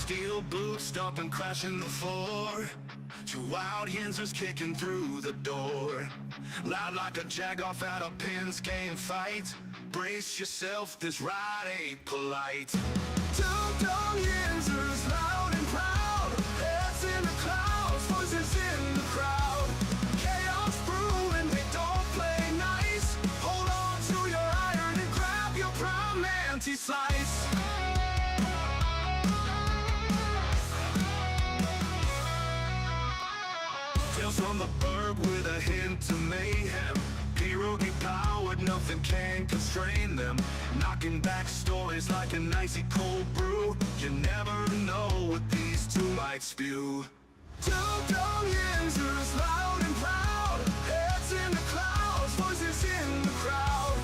Steel boots stomping, crashing the floor. Two wild Yinzers kicking through the door. Loud like a jag-off at a pins game fight. Brace yourself, this ride ain't polite. Two dumb Yinzers, loud and proud. Heads in the clouds, voices in the crowd. Chaos brewing, they don't play nice. Hold on to your iron and grab your prime anti-slice. Tales from the burg with a hint of mayhem. Pierogi powered, nothing can constrain them. Knocking back stories like an icy cold brew. You never know what these two might spew. Two dumb Yinzers, loud and proud. Heads in the clouds, voices in the crowd.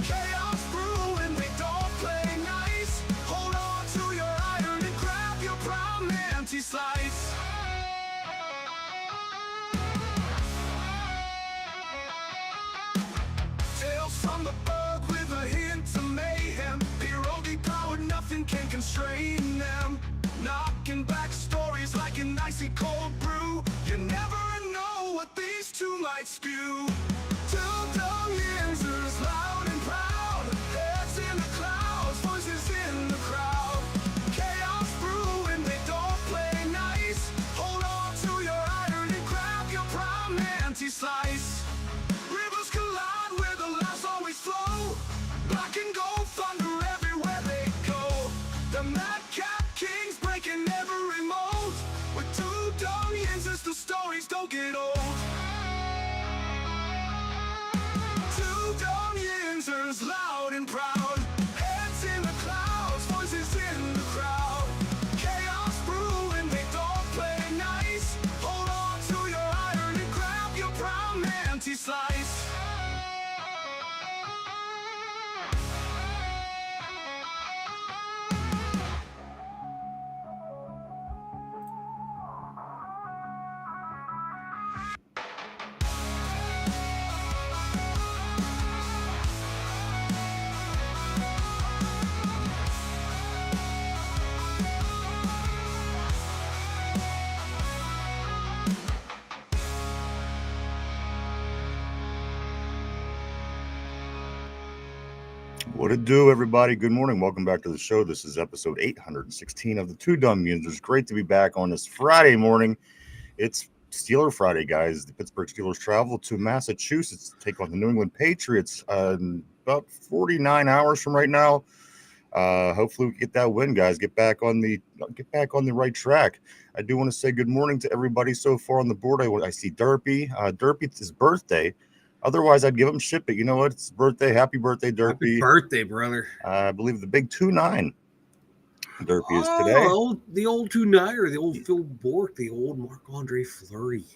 Chaos brewing, they don't play nice. Hold on to your iron and grab your prime anti-slice. From the bug with a hint of mayhem. Pierogi powered, nothing can constrain them. Knocking back stories like an icy cold brew. You never know what these two might spew. Two dumb Yinzers, loud and proud. Heads in the clouds, voices in the crowd. Chaos brewing, they don't play nice. Hold on to your iron and grab your prime anti-slice. Rivers collide where the laughs always flow. Black and gold thunder everywhere they go. The madcap kings breaking every mold. With two dumb Yinzers, the stories don't get old. Two dumb Yinzers, loud and proud. Heads in the clouds, voices in the crowd. Chaos brewing, they don't play nice. Hold on to your iron and grab your prime anti-slice. What it do, everybody? Good morning. Welcome back to the show. This is episode 816 of the Two Dumb Yinzers. Great to be back on this Friday morning. It's Steeler Friday, guys. The Pittsburgh Steelers travel to Massachusetts to take on the New England Patriots in about 49 hours from right now. Hopefully we get that win, guys. Get back on the right track. I do want to say good morning to everybody so far on the board. I see Derpy. Derpy, it's his birthday. Otherwise, I'd give him shit, but you know what? It's his birthday. Happy birthday, Derpy. Happy birthday, brother. I believe the big 2-9 Derpy is today. The old 2-9, the old Phil Bork, the old Marc-Andre Fleury.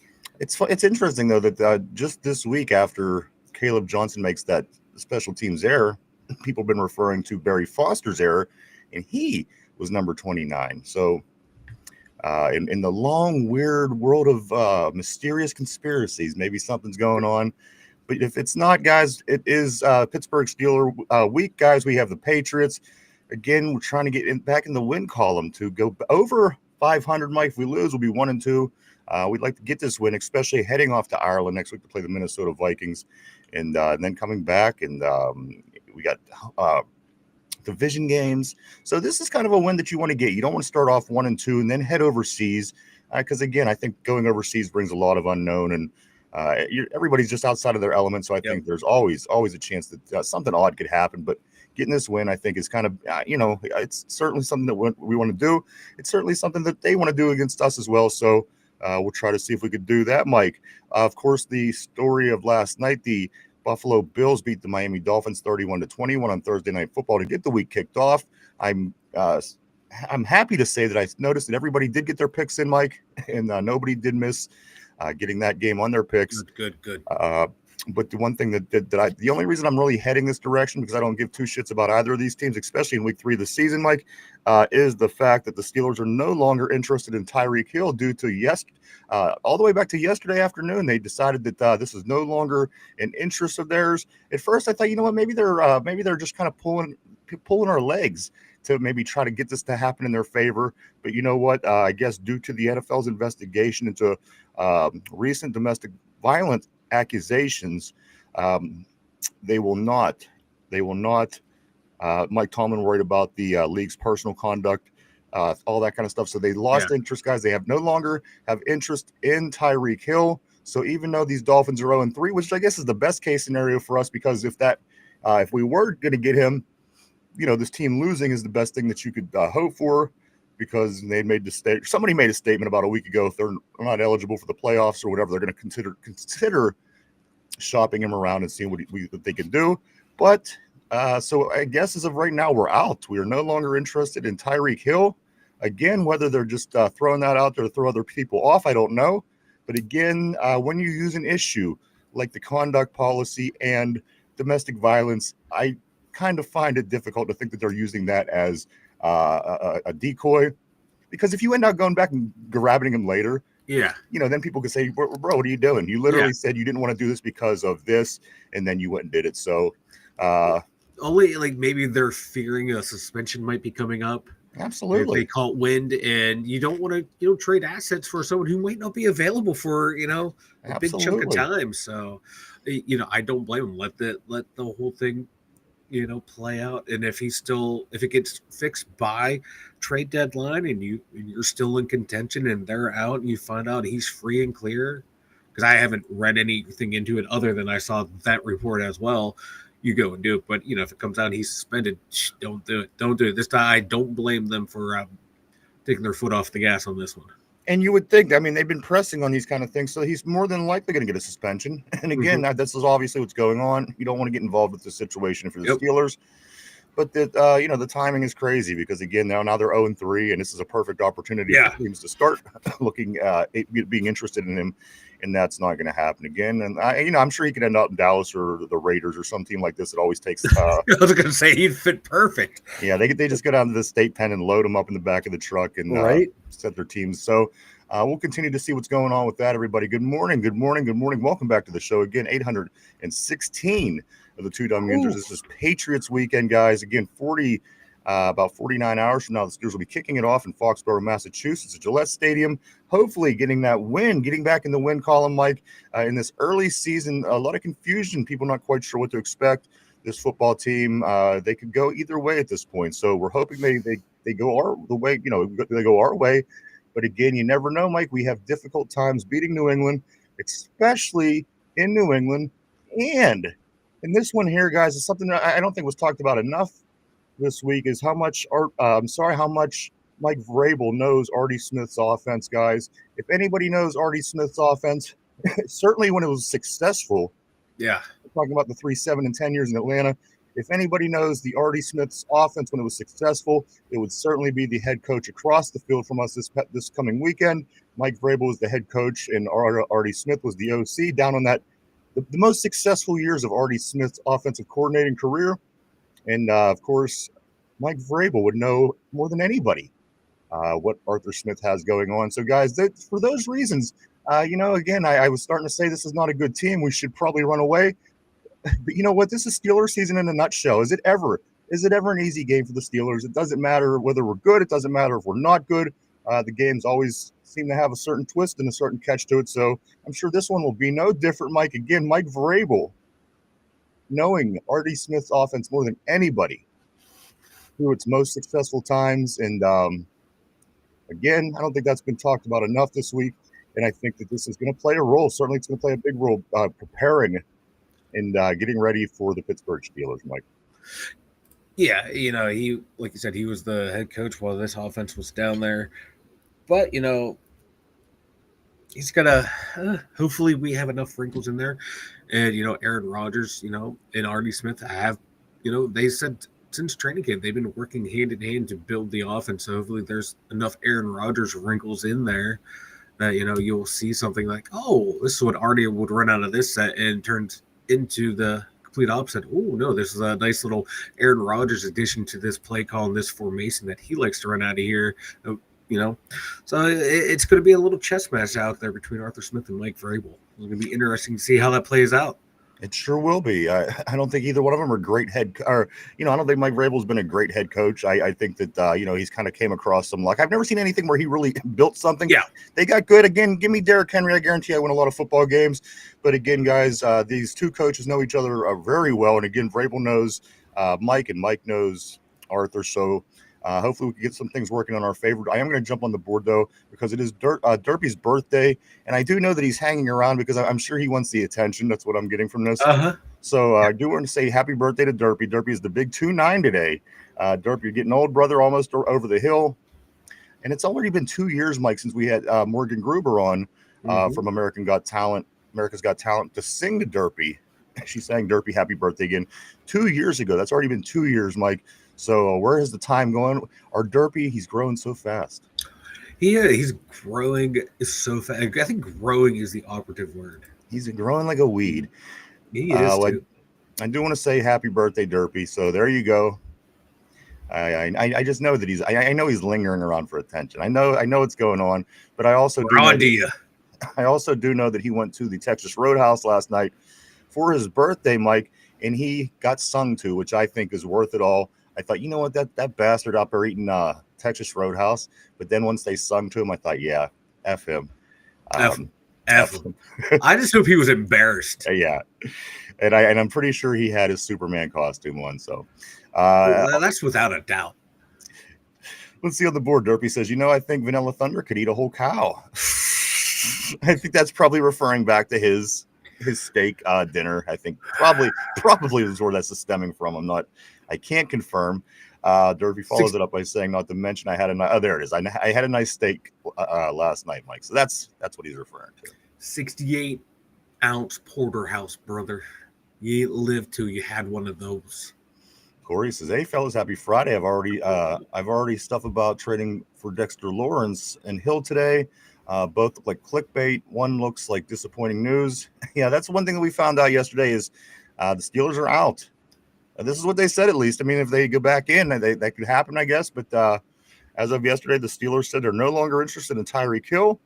It's interesting, though, that just this week after Caleb Johnson makes that special teams error, people have been referring to Barry Foster's error, and he was number 29. So in the long, weird world of mysterious conspiracies, maybe something's going on. But if it's not, guys, it is Pittsburgh Steeler week, guys. We have the Patriots. Again, we're trying to get back in the win column to go over 500. Mike, if we lose, we'll be 1-2. We'd like to get this win, especially heading off to Ireland next week to play the Minnesota Vikings, and then coming back. And we got division games. So this is kind of a win that you want to get. You don't want to start off 1-2 and then head overseas, because, again, I think going overseas brings a lot of unknown, and everybody's just outside of their element. So I think there's always a chance that something odd could happen. But getting this win, I think, is kind of, it's certainly something that we want to do. It's certainly something that they want to do against us as well. So we'll try to see if we could do that, Mike. Of course, the story of last night, the Buffalo Bills beat the Miami Dolphins 31-21 on Thursday Night Football to get the week kicked off. I'm happy to say that I noticed that everybody did get their picks in, Mike, and nobody did miss getting that game on their picks. Good. But the one thing the only reason I'm really heading this direction, because I don't give two shits about either of these teams, especially in week 3 of the season, Mike, is the fact that the Steelers are no longer interested in Tyreek Hill due to all the way back to yesterday afternoon. They decided that this is no longer an interest of theirs. At first, I thought, you know what, maybe they're just kind of pulling our legs, to maybe try to get this to happen in their favor. But you know what? I guess due to the NFL's investigation into recent domestic violence accusations, they will not. Mike Tomlin worried about the league's personal conduct, all that kind of stuff. So they lost interest, guys. They have no longer have interest in Tyreek Hill. So even though these Dolphins are 0-3, which I guess is the best case scenario for us, because if we were going to get him, this team losing is the best thing that you could hope for, because somebody made a statement about a week ago, if they're not eligible for the playoffs or whatever, they're going to consider shopping him around and seeing what they can do. But so I guess as of right now, we're out. We are no longer interested in Tyreek Hill. Again, whether they're just throwing that out there to throw other people off, I don't know. But again, when you use an issue like the conduct policy and domestic violence, I kind of find it difficult to think that they're using that as a decoy. Because if you end up going back and grabbing him later, then people could say, bro, what are you doing? You literally said you didn't want to do this because of this, and then you went and did it. So only like maybe they're fearing a suspension might be coming up. Absolutely. If they call it wind, and you don't want to trade assets for someone who might not be available for a big chunk of time. So I don't blame them. Let the whole thing play out. And if it gets fixed by trade deadline and you're still in contention and they're out and you find out he's free and clear, because I haven't read anything into it other than I saw that report as well, you go and do it. But if it comes out he's suspended, don't do it. This time I don't blame them for taking their foot off the gas on this one. And you would think, they've been pressing on these kind of things, so he's more than likely going to get a suspension. And again, this is obviously what's going on. You don't want to get involved with the situation for the Steelers. But the timing is crazy, because again, now they're 0-3, and this is a perfect opportunity for teams to start looking being interested in him, and that's not going to happen again. And I'm sure he could end up in Dallas or the Raiders or some team like this. It always takes. I was going to say he'd fit perfect. Yeah, they just go down to the state pen and load him up in the back of the truck and set their teams. So we'll continue to see what's going on with that. Everybody, good morning. Welcome back to the show again. 816 of the Two Dumb Yinzers. This is Patriots weekend, guys. Again, about 49 hours from now, the Steelers will be kicking it off in Foxborough, Massachusetts, at Gillette Stadium. Hopefully getting that win, getting back in the win column, Mike. In this early season, a lot of confusion. People not quite sure what to expect. This football team, they could go either way at this point. So we're hoping they go they go our way. But again, you never know, Mike. We have difficult times beating New England, especially in New England. And this one here, guys, is something that I don't think was talked about enough this week, is how much Mike Vrabel knows Artie Smith's offense, guys. If anybody knows Artie Smith's offense, certainly when it was successful. Yeah. We're talking about the 3, 7, and 10 years in Atlanta. If anybody knows the Artie Smith's offense when it was successful, it would certainly be the head coach across the field from us this coming weekend. Mike Vrabel was the head coach, and Artie Smith was the OC down on that. The most successful years of Artie Smith's offensive coordinating career. And, of course, Mike Vrabel would know more than anybody what Arthur Smith has going on. So, guys, for those reasons, again, I was starting to say this is not a good team. We should probably run away. But you know what? This is Steelers season in a nutshell. Is it ever an easy game for the Steelers? It doesn't matter whether we're good. It doesn't matter if we're not good. The games always seem to have a certain twist and a certain catch to it. So I'm sure this one will be no different, Mike. Again, Mike Vrabel, knowing Artie Smith's offense more than anybody through its most successful times. And again, I don't think that's been talked about enough this week. And I think that this is going to play a role. Certainly it's going to play a big role preparing and getting ready for the Pittsburgh Steelers, Mike. Yeah, he, like you said, he was the head coach while this offense was down there. But, he's got hopefully we have enough wrinkles in there. And, Aaron Rodgers, and Artie Smith have, they said since training camp, they've been working hand in hand to build the offense. So hopefully there's enough Aaron Rodgers wrinkles in there that, you'll see something like, oh, this is what Artie would run out of this set, and turns into the complete opposite. Oh, no, this is a nice little Aaron Rodgers addition to this play call and this formation that he likes to run out of here. So it's going to be a little chess match out there between Arthur Smith and Mike Vrabel. It's going to be interesting to see how that plays out. It sure will be. I don't think either one of them are great I don't think Mike Vrabel's been a great head coach. I think that, he's kind of came across some luck. I've never seen anything where he really built something. Yeah. They got good. Again, give me Derrick Henry. I guarantee I win a lot of football games. But again, guys, these two coaches know each other very well. And again, Vrabel knows Mike and Mike knows Arthur. So hopefully we can get some things working on our favor. I am going to jump on the board, though, because it is Derpy's birthday. And I do know that he's hanging around because I'm sure he wants the attention. That's what I'm getting from this. Uh-huh. So I do want to say happy birthday to Derpy. Derpy is the big 2-9 today. Derpy, you're getting old, brother, almost over the hill. And it's already been 2 years, Mike, since we had Morgan Gruber on from America's Got Talent, to sing to Derpy. She sang Derpy happy birthday again 2 years ago. That's already been 2 years, Mike. So where is the time going? Our Derpy, he's growing so fast. Yeah, he's growing so fast. I think growing is the operative word. He's growing like a weed. He is too. I do want to say happy birthday, Derpy. So there you go. I just know that I know he's lingering around for attention. I know what's going on, but I also do know that he went to the Texas Roadhouse last night for his birthday, Mike, and he got sung to, which I think is worth it all. I thought, you know what, that bastard out there eating Texas Roadhouse. But then once they sung to him, I thought, yeah, F him. F him. I just hope he was embarrassed. Yeah. And I'm pretty sure he had his Superman costume on. So that's without a doubt. Let's see on the board. Derpy says, I think Vanilla Thunder could eat a whole cow. I think that's probably referring back to his steak dinner. I think probably is where that's stemming from. I can't confirm. Derpy follows it up by saying, not to mention I had there it is. I had a nice steak last night, Mike. So that's what he's referring to. 68-ounce porterhouse, brother. You lived till you had one of those. Corey says, "Hey fellas, happy Friday. I've already stuff about trading for Dexter Lawrence and Hill today. Both look like clickbait. One looks like disappointing news." Yeah, that's one thing that we found out yesterday is the Steelers are out. This is what they said, at least. I mean, if they go back in, that could happen, I guess. But as of yesterday, the Steelers said they're no longer interested in Tyreek Hill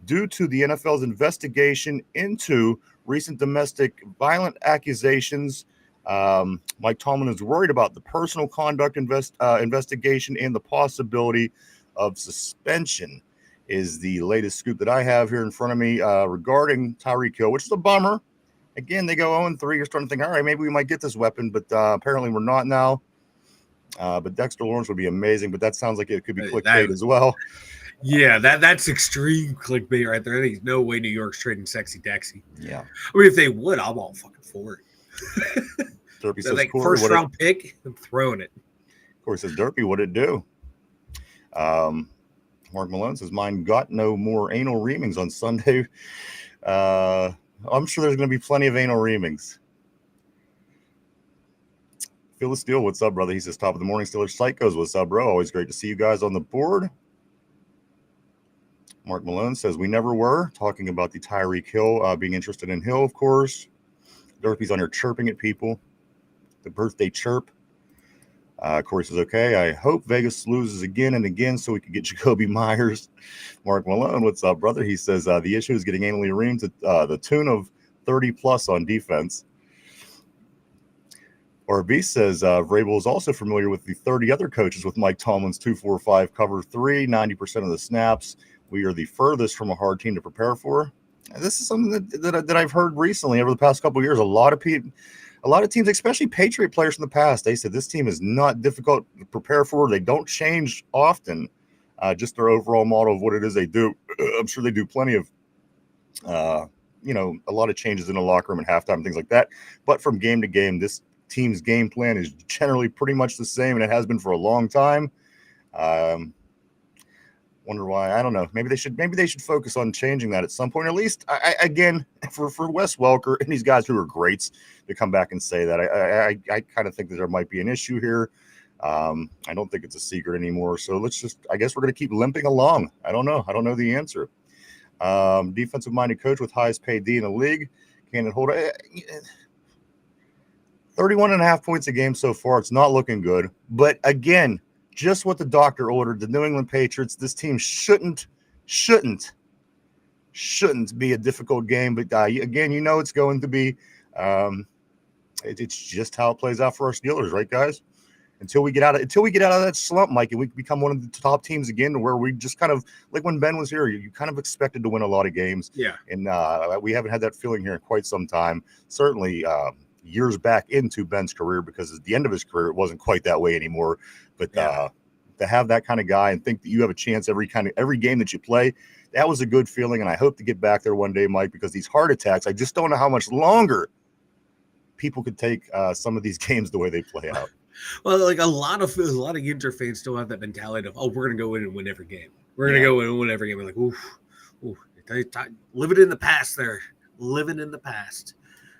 due to the NFL's investigation into recent domestic violent accusations. Mike Tomlin is worried about the personal conduct investigation and the possibility of suspension is the latest scoop that I have here in front of me regarding Tyreek Hill, which is a bummer. Again, they go 0-3. You're starting to think, all right, maybe we might get this weapon, but apparently we're not now. But Dexter Lawrence would be amazing, but that sounds like it could be clickbait as well. Yeah, that's extreme clickbait right there. There's no way New York's trading Sexy Dexy. Yeah. I mean, if they would, I'm all fucking for it. Derpy says, like first round pick, I'm throwing it. Corey says, Derpy, what'd it do? Mark Malone says, mine got no more anal reamings on Sunday. I'm sure there's going to be plenty of anal reamings. Phil Steele, what's up, brother? He says, top of the morning, Steelers Psychos. What's up, bro? Always great to see you guys on the board. Mark Malone says, we never were talking about the Tyreek Hill, being interested in Hill, of course. Derpy's on here chirping at people. The birthday chirp. Corey says, okay, I hope Vegas loses again and again so we can get Jacoby Myers. Mark Malone, what's up, brother? He says, the issue is getting anally reamed to the tune of 30-plus on defense. RB says, Vrabel is also familiar with the 30 other coaches with Mike Tomlin's 2-4-5 cover 3, 90% of the snaps. We are the furthest from a hard team to prepare for. And this is something that I've heard recently over the past couple of years. A lot of teams, especially Patriot players from the past, they said this team is not difficult to prepare for. They don't change often, just their overall model of what it is they do. I'm sure they do plenty of, a lot of changes in the locker room and halftime and things like that. But from game to game, this team's game plan is generally pretty much the same, and it has been for a long time. Wonder why. I don't know. Maybe they should focus on changing that at some point. At least, again, for Wes Welker and these guys who are greats to come back and say that, I kind of think that there might be an issue here. I don't think it's a secret anymore. So I guess we're going to keep limping along. I don't know. I don't know the answer. Defensive-minded coach with highest paid D in the league. Can it hold? 31.5 points a game so far. It's not looking good. But again, just what the doctor ordered, the New England Patriots, this team shouldn't be a difficult game. But again, it's going to be It's just how it plays out for our Steelers, right, guys? Until we get out of that slump, Mike, and we become one of the top teams again, where we just kind of like when Ben was here, you kind of expected to win a lot of games. Yeah. And we haven't had that feeling here in quite some time. Certainly years back into Ben's career, because at the end of his career, it wasn't quite that way anymore. But to have that kind of guy and think that you have a chance every game that you play, that was a good feeling. And I hope to get back there one day, Mike, because these heart attacks, I just don't know how much longer people could take some of these games the way they play out. Well, like a lot of Yinzer fans still have that mentality of, oh, we're gonna go in and win every game. We're gonna go in and win every game. We're like, oof. Living in the past there. Living in the past.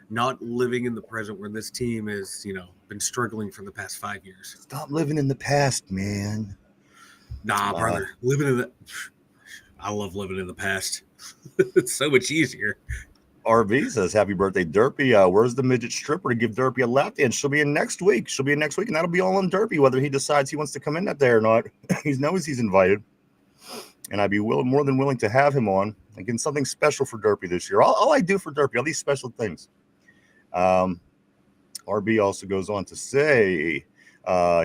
Not living in the present, where this team has, been struggling for the past 5 years. Stop living in the past, man. Nah, brother. I love living in the past. It's so much easier. RV says, happy birthday, Derpy. Where's the midget stripper to give Derpy a lap dance? She'll be in next week. And that'll be all on Derpy, whether he decides he wants to come in that day or not. He knows he's invited. And I'd be more than willing to have him on. Again, something special for Derpy this year. All I do for Derpy, all these special things. RB also goes on to say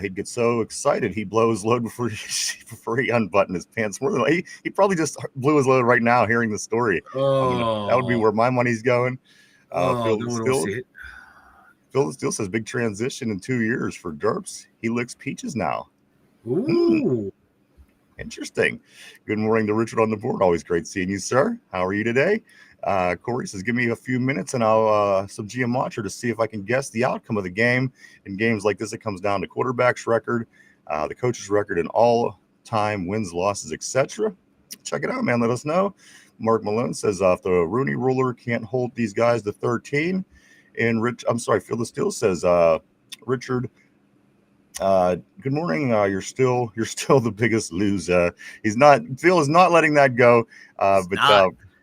he'd get so excited he'd blow his load before he unbuttoned his pants. He probably just blew his load right now hearing the story. That would be where my money's going. Phil Steele says big transition in 2 years for Derps. He licks peaches now. Ooh. Interesting. Good morning to Richard on the board. Always great seeing you, sir. How are you today? Corey says, give me a few minutes and I'll some geometry to see if I can guess the outcome of the game. In games like this, it comes down to quarterback's record, the coach's record, and all-time wins, losses, etc. Check it out, man. Let us know. Mark Malone says, if the Rooney ruler can't hold these guys to 13. And Phil Steele says, Richard, good morning. You're still the biggest loser. Phil is not letting that go.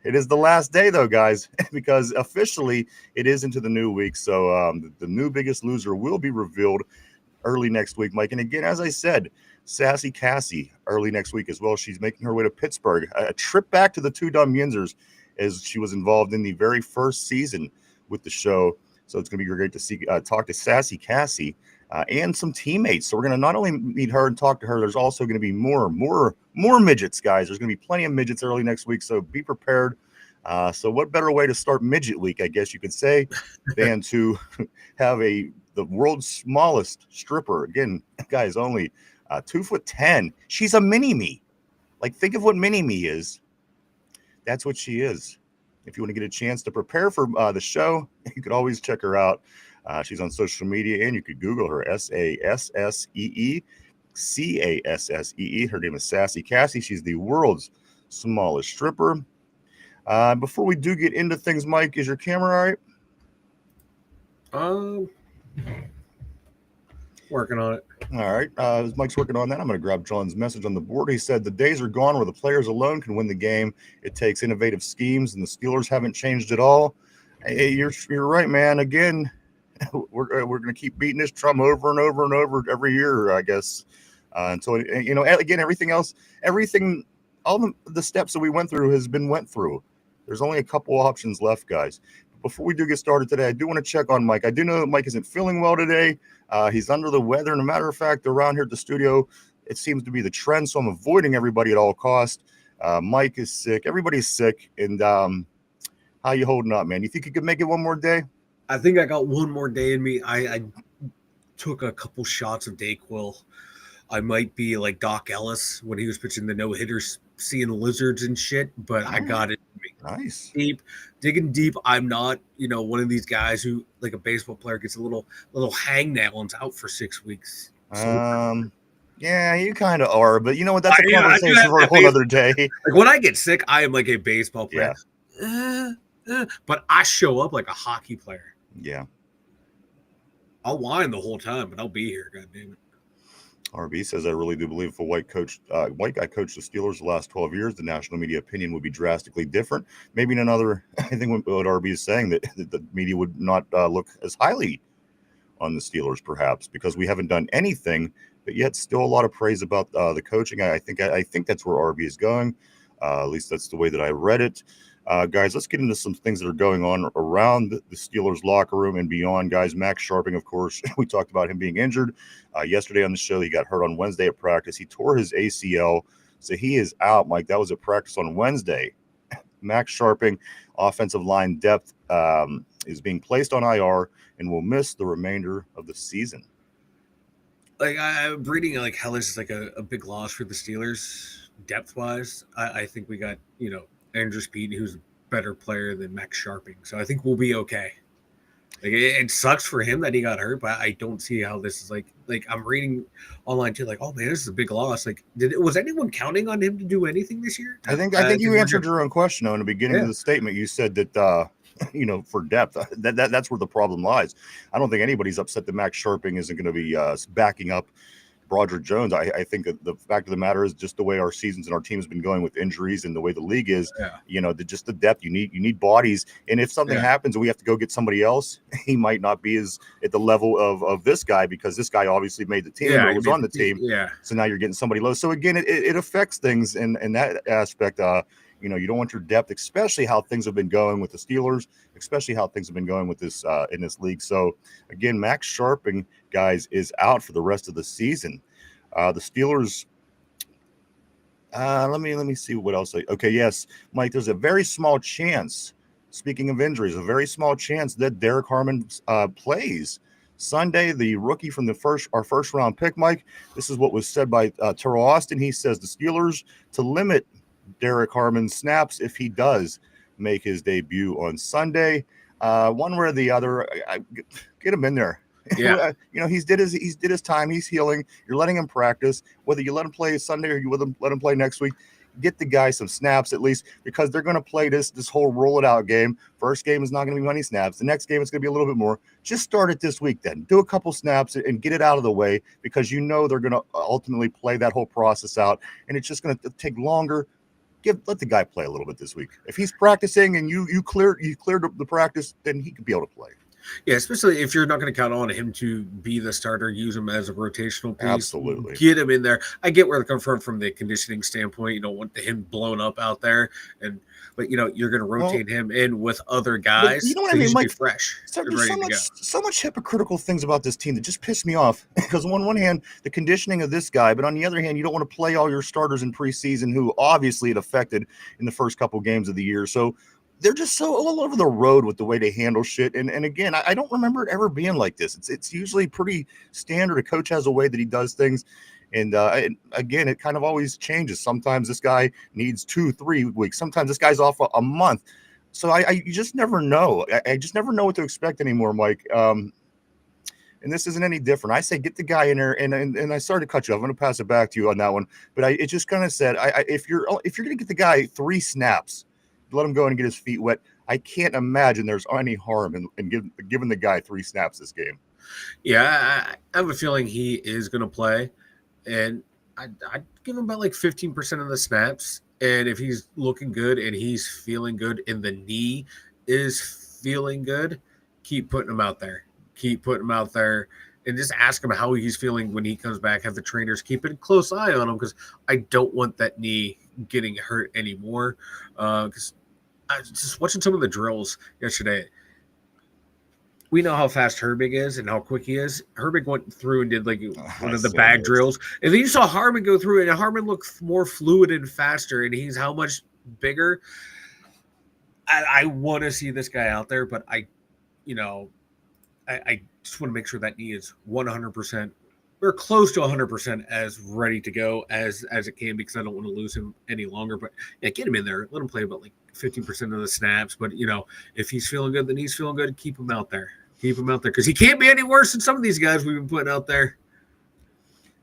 It is the last day, though, guys, because officially it is into the new week. So the new biggest loser will be revealed early next week, Mike. And again, as I said, Sassy Cassie early next week as well. She's making her way to Pittsburgh, a trip back to the Two Dumb Yinzers, as she was involved in the very first season with the show. So it's going to be great to talk to Sassy Cassie and some teammates. So we're going to not only meet her and talk to her, there's also going to be more midgets, guys. There's going to be plenty of midgets early next week, so be prepared. So what better way to start midget week, I guess you could say, than to have the world's smallest stripper. Again, guys, only 2'10". She's a mini-me. Like, think of what mini-me is. That's what she is. If you want to get a chance to prepare for the show, you could always check her out. She's on social media, and you could Google her, Sassee Cassee. Her name is Sassy Cassie. She's the world's smallest stripper. Before we do get into things, Mike, is your camera all right? Working on it. All right. As Mike's working on that, I'm going to grab John's message on the board. He said, the days are gone where the players alone can win the game. It takes innovative schemes, and the Steelers haven't changed at all. Hey, you're right, man. Again, we're going to keep beating this drum over and over and over every year, I guess, until again, all the steps that we went through has been went through. There's only a couple options left, guys. Before we do get started today, I do want to check on Mike. I do know that Mike isn't feeling well today. He's under the weather. And a matter of fact, around here at the studio, it seems to be the trend. So I'm avoiding everybody at all costs. Mike is sick. Everybody's sick. And how you holding up, man? You think you could make it one more day? I think I got one more day in me. I took a couple shots of Dayquil. I might be like Doc Ellis when he was pitching the no-hitters, seeing lizards and shit, but I got it. Nice. Digging deep. I'm not, one of these guys who, like a baseball player, gets a little hangnail and's out for 6 weeks. So, yeah, you kind of are, but you know what? That's a conversation for a whole other day. Like when I get sick, I am like a baseball player. Yeah. But I show up like a hockey player. Yeah. I'll whine the whole time, but I'll be here. God damn it. RB says, I really do believe if a white guy coached the Steelers the last 12 years, the national media opinion would be drastically different. Maybe in another, I think what RB is saying, that the media would not look as highly on the Steelers, perhaps, because we haven't done anything, but yet still a lot of praise about the coaching. I think that's where RB is going. At least that's the way that I read it. Guys, let's get into some things that are going on around the Steelers locker room and beyond, guys. Max Sharping, of course, we talked about him being injured yesterday on the show. He got hurt on Wednesday at practice. He tore his ACL, so he is out, Mike. That was at practice on Wednesday. Max Sharping, offensive line depth, is being placed on IR and will miss the remainder of the season. Like, I'm reading like how this is like a big loss for the Steelers depth wise. I think we got, Andrew Speed, who's a better player than Max Sharping. So I think we'll be okay. Like, it sucks for him that he got hurt, but I don't see how this is like I'm reading online too, like, oh man, this is a big loss. Like, was anyone counting on him to do anything this year? I think you answered your own question in the beginning of the statement. You said that for depth, that's where the problem lies. I don't think anybody's upset that Max Sharping isn't going to be backing up Broderick Jones. I think that the fact of the matter is just the way our seasons and our team has been going with injuries and the way the league is, just the depth you need bodies. And if something happens and we have to go get somebody else, he might not be as at the level of this guy, because this guy obviously made the team or was on the team. Yeah. So now you're getting somebody low. So again, it affects things in that aspect. You don't want your depth, especially how things have been going with the Steelers, especially how things have been going with this in this league. So again, Max Sharping, guys, is out for the rest of the season. The Steelers. Let me see what else. Okay, yes, Mike. There's a very small chance. Speaking of injuries, a very small chance that Derek Harmon plays Sunday. The rookie from our first round pick, Mike. This is what was said by Terrell Austin. He says the Steelers to limit Derek Harmon's snaps if he does make his debut on Sunday. One way or the other, get him in there. Yeah, he did his time. He's healing. You're letting him practice. Whether you let him play Sunday or you let him play next week, get the guy some snaps at least, because they're going to play this whole roll it out game. First game is not going to be many snaps. The next game is going to be a little bit more. Just start it this week then. Do a couple snaps and get it out of the way, because they're going to ultimately play that whole process out, and it's just going to take longer. Let the guy play a little bit this week. If he's practicing and you cleared the practice, then he could be able to play. Yeah, especially if you're not going to count on him to be the starter, use him as a rotational piece. Absolutely. Get him in there. I get where they come from the conditioning standpoint. You don't want him blown up out there. But you're going to rotate him in with other guys. You know what I mean? Like, fresh. There's so much hypocritical things about this team that just piss me off. Because on one hand, the conditioning of this guy, but on the other hand, you don't want to play all your starters in preseason who obviously it affected in the first couple games of the year. So they're just so all over the road with the way they handle shit. And again, I don't remember it ever being like this. It's usually pretty standard. A coach has a way that he does things. And again, it kind of always changes. Sometimes this guy needs 2-3 weeks. Sometimes this guy's off a month. So you just never know. I just never know what to expect anymore, Mike. And this isn't any different. I say get the guy in there, and I started to cut you off. I'm going to pass it back to you on that one. But it just kind of said, if you're going to get the guy 3 snaps, let him go and get his feet wet. I can't imagine there's any harm in giving the guy 3 snaps this game. Yeah, I have a feeling he is going to play, and I'd give him about like 15% of the snaps. And if he's looking good and he's feeling good and the knee is feeling good, keep putting him out there. Keep putting him out there. And just ask him how he's feeling when he comes back. Have the trainers keep a close eye on him, because I don't want that knee getting hurt anymore. Because I was just watching some of the drills yesterday. We know how fast Herbig is and how quick he is. Herbig went through and did like one of the bag drills. And then you saw Harmon go through it, and Harmon looked more fluid and faster, and he's how much bigger. I want to see this guy out there, but I just want to make sure that knee is 100% or close to 100% as ready to go as it can, because I don't want to lose him any longer. But yeah, get him in there. Let him play about like 15% of the snaps. But, if he's feeling good, then he's feeling good. Keep him out there. Keep him out there, because he can't be any worse than some of these guys we've been putting out there.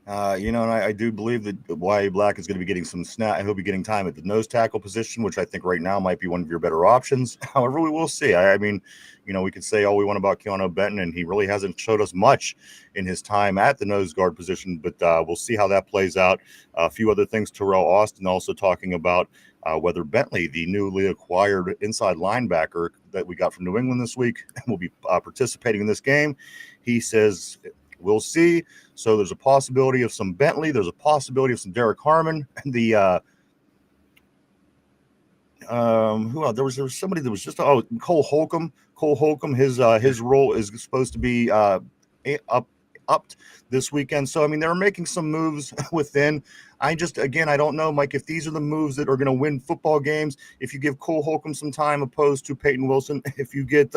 And I do believe that Y.A. Black is going to be getting some snap. He'll be getting time at the nose tackle position, which I think right now might be one of your better options. However, we will see. I mean, we could say all we want about Keanu Benton, and he really hasn't showed us much in his time at the nose guard position, but we'll see how that plays out. A few other things, Terrell Austin also talking about whether Bentley, the newly acquired inside linebacker that we got from New England this week, will be participating in this game. He says, we'll see. So there's a possibility of some Bentley. There's a possibility of some Derek Harmon. Who else? There was somebody that was just Cole Holcomb. Cole Holcomb, his role is supposed to be upped this weekend. So I mean, they're making some moves within. I don't know, Mike, if these are the moves that are going to win football games. If you give Cole Holcomb some time opposed to Peyton Wilson, if you get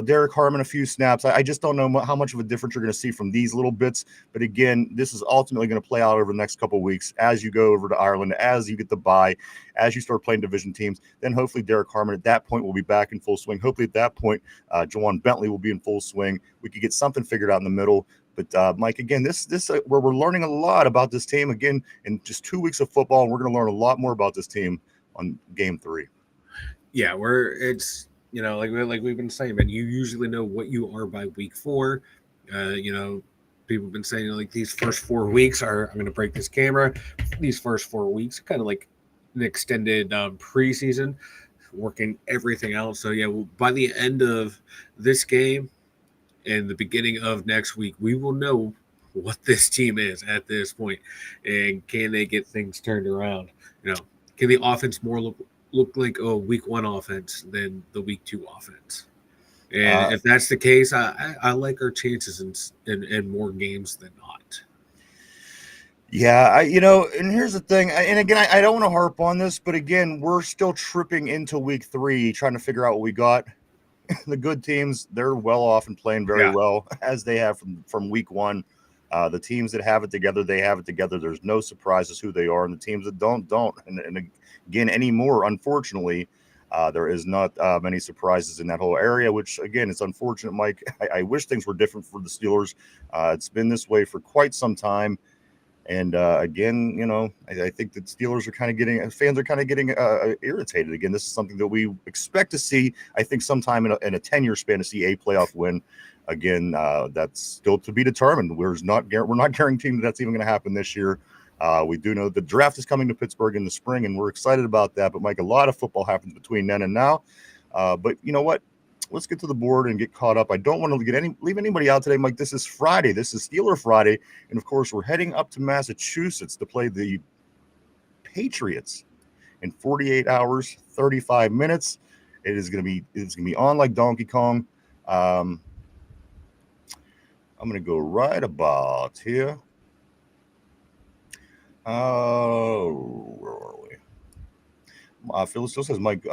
Derek Harmon a few snaps. I just don't know how much of a difference you're going to see from these little bits. But again, this is ultimately going to play out over the next couple of weeks as you go over to Ireland, as you get the bye, as you start playing division teams. Then hopefully Derek Harmon at that point will be back in full swing. Hopefully at that point, Jawan Bentley will be in full swing. We could get something figured out in the middle. But Mike, again, this where we're learning a lot about this team again in just 2 weeks of football, and we're going to learn a lot more about this team on Game 3. Yeah, like we've been saying, man, you usually know what you are by week 4. People have been saying like these first 4 weeks I'm going to break this camera. These first 4 weeks, kind of like an extended preseason, working everything out. So yeah, by the end of this game and the beginning of next week, we will know what this team is at this point, and can they get things turned around? Can the offense more look like a week 1 offense than the week 2 offense? And if that's the case, I like our chances in more games than not. Yeah, and here's the thing. And again, I don't want to harp on this, but again, we're still tripping into week 3, trying to figure out what we got. The good teams, they're well off and playing very well as they have from week 1. The teams that have it together, they have it together. There's no surprises who they are, and the teams that don't. And again, anymore, unfortunately, there is not many surprises in that whole area, which, again, it's unfortunate, Mike. I wish things were different for the Steelers. It's been this way for quite some time. And again, I think that Steelers are kind of getting, fans are kind of getting irritated. Again, this is something that we expect to see, I think, sometime in a 10-year span to see a playoff win. Again, that's still to be determined. We're not guaranteeing that's even going to happen this year. We do know the draft is coming to Pittsburgh in the spring, and we're excited about that. But, Mike, a lot of football happens between then and now. But you know what? Let's get to the board and get caught up. I don't want to leave anybody out today, Mike. This is Friday. This is Steeler Friday. And, of course, we're heading up to Massachusetts to play the Patriots in 48 hours, 35 minutes. It's going to be on like Donkey Kong. I'm going to go right about here. Where are we? Phil still says, Mike,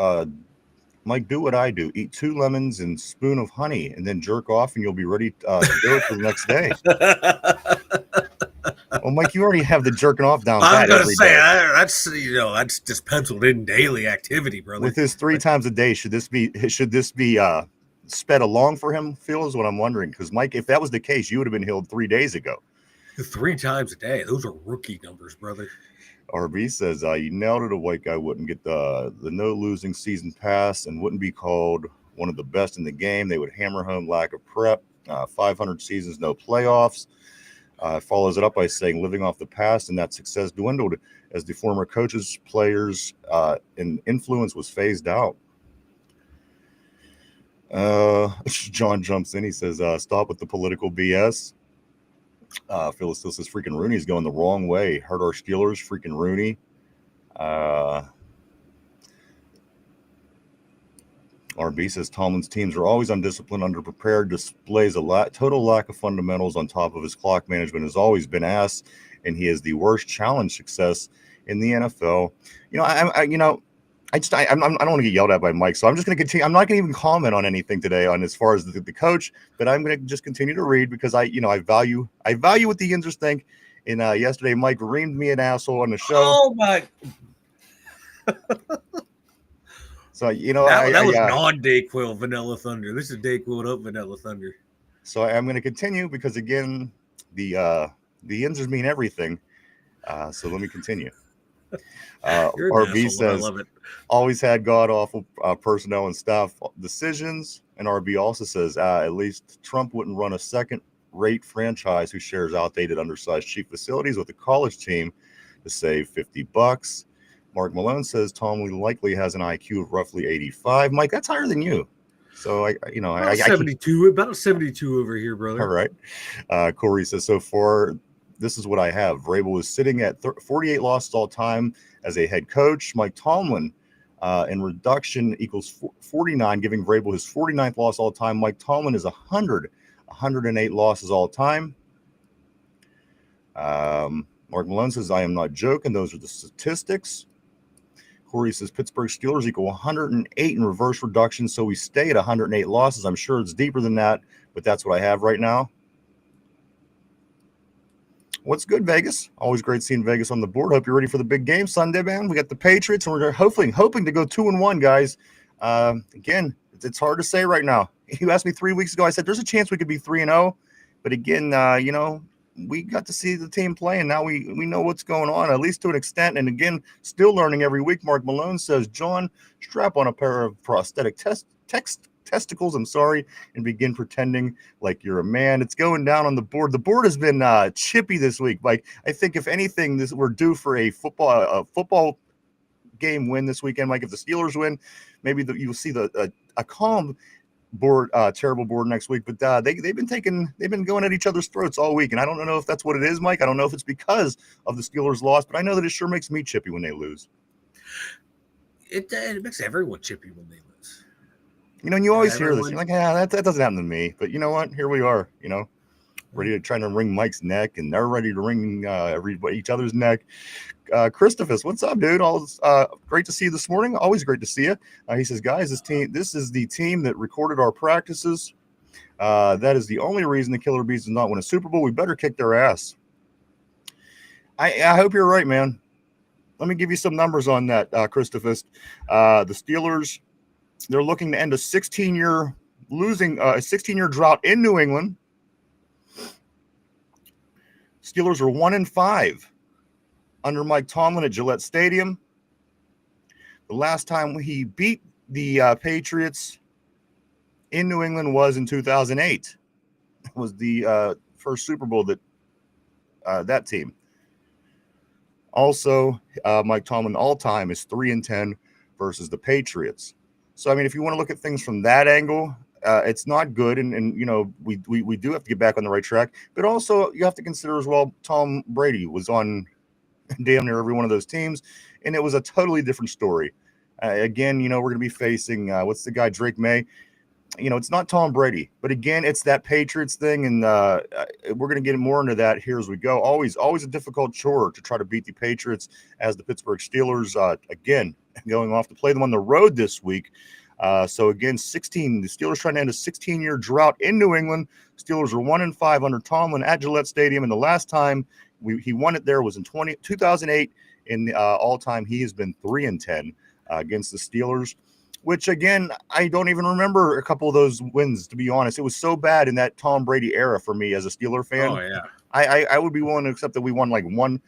do what I do. Eat 2 lemons and spoon of honey, and then jerk off, and you'll be ready to go for the next day. Well, Mike, you already have the jerking off down pat every day. That's just penciled in daily activity, brother. With his 3 times a day, should this be sped along for him, Phil, is what I'm wondering. Because, Mike, if that was the case, you would have been healed 3 days ago. 3 times a day. Those are rookie numbers, brother. RB says, you nailed it. A white guy wouldn't get the no losing season pass and wouldn't be called one of the best in the game. They would hammer home lack of prep. 500 seasons, no playoffs. Follows it up by saying living off the past and that success dwindled as the former coaches, players, and influence was phased out. John jumps in. He says, stop with the political BS. Phyllis still says freaking Rooney's going the wrong way. Hurt our Steelers, freaking Rooney. RB says Tomlin's teams are always undisciplined, underprepared, displays a total lack of fundamentals on top of his clock management has always been ass, and he is the worst challenge success in the NFL. I don't want to get yelled at by Mike, so I'm just going to continue. I'm not going to even comment on anything today on as far as the coach, but I'm going to just continue to read because I value what the Yinzers think. And yesterday, Mike reamed me an asshole on the show. Oh my! So that was non-Dayquil Vanilla Thunder. This is Dayquil up Vanilla Thunder. So I'm going to continue because again, the Yinzers mean everything. So let me continue. RB says, always had god-awful personnel and staff decisions. And RB also says, at least Trump wouldn't run a second-rate franchise who shares outdated, undersized, cheap facilities with a college team to save $50. Mark Malone says, Tomlin likely has an IQ of roughly 85. Mike, that's higher than you. So, about 72 over here, brother. All right. Corey says, so far, this is what I have. Vrabel is sitting at 48 losses all time as a head coach. Mike Tomlin in reduction equals 49, giving Vrabel his 49th loss all time. Mike Tomlin is 108 losses all time. Mark Malone says, I am not joking. Those are the statistics. Corey says Pittsburgh Steelers equal 108 in reverse reduction, so we stay at 108 losses. I'm sure it's deeper than that, but that's what I have right now. What's good, Vegas? Always great seeing Vegas on the board. Hope you're ready for the big game Sunday, man. We got the Patriots, and we're hoping to go 2-1, guys. Again, it's hard to say right now. You asked me 3 weeks ago. I said there's a chance we could be 3-0, but again, we got to see the team play, and now we know what's going on, at least to an extent. And again, still learning every week. Mark Malone says, John, strap on a pair of prosthetic testicles, and begin pretending like you're a man. It's going down on the board. The board has been chippy this week. Like, I think if anything, we're due for a football game win this weekend. Like, if the Steelers win, maybe you'll see a calm board, terrible board next week. But they've been going at each other's throats all week, and I don't know if that's what it is, Mike. I don't know if it's because of the Steelers' loss, but I know that it sure makes me chippy when they lose. It makes everyone chippy when they lose. And you always hear this. You're like, that doesn't happen to me. But you know what? Here we are, ready to try to wring Mike's neck, and they're ready to wring each other's neck. Christopher, what's up, dude? Great to see you this morning. Always great to see you. He says, guys, this is the team that recorded our practices. That is the only reason the Killer Bees did not win a Super Bowl. We better kick their ass. I hope you're right, man. Let me give you some numbers on that, Christopher. The Steelers, they're looking to end a 16-year drought in New England. Steelers are 1-5 under Mike Tomlin at Gillette Stadium. The last time he beat the Patriots in New England was in 2008. It was the first Super Bowl that team. Also, Mike Tomlin all-time is 3-10 versus the Patriots. So, I mean, if you want to look at things from that angle, it's not good. And we do have to get back on the right track. But also, you have to consider as well, Tom Brady was on damn near every one of those teams, and it was a totally different story. Again, we're going to be facing, what's the guy, Drake May? It's not Tom Brady. But again, it's that Patriots thing, and we're going to get more into that here as we go. Always a difficult chore to try to beat the Patriots as the Pittsburgh Steelers, again, going off to play them on the road this week. So again, the Steelers trying to end a 16-year drought in New England. Steelers are 1-5 under Tomlin at Gillette Stadium, and the last time he won it there was in 2008. In all time, he has been 3-10 against the Steelers, which again, I don't even remember a couple of those wins, to be honest. It was so bad in that Tom Brady era for me as a Steeler fan. Oh yeah, I would be willing to accept that we won like one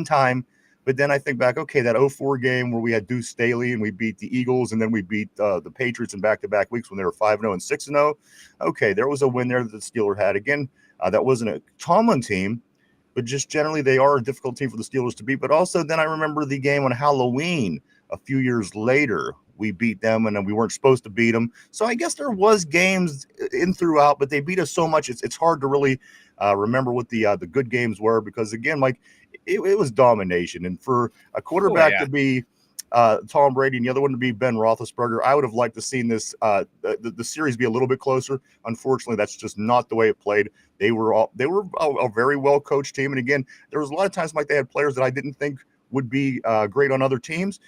time. But then I think back, okay, that 2004 game where we had Deuce Staley and we beat the Eagles, and then we beat the Patriots in back-to-back weeks when they were 5-0 and 6-0. Okay, there was a win there that the Steelers had. Again, that wasn't a Tomlin team, but just generally they are a difficult team for the Steelers to beat. But also then I remember the game on Halloween a few years later. We beat them, and we weren't supposed to beat them. So I guess there was games in throughout, but they beat us so much, it's hard to really remember what the good games were, because, again, like, it was domination. And for a quarterback to be Tom Brady and the other one to be Ben Roethlisberger, I would have liked to seen this the series be a little bit closer. Unfortunately, that's just not the way it played. They were a very well-coached team. And, again, there was a lot of times, Mike, they had players that I didn't think would be great on other teams.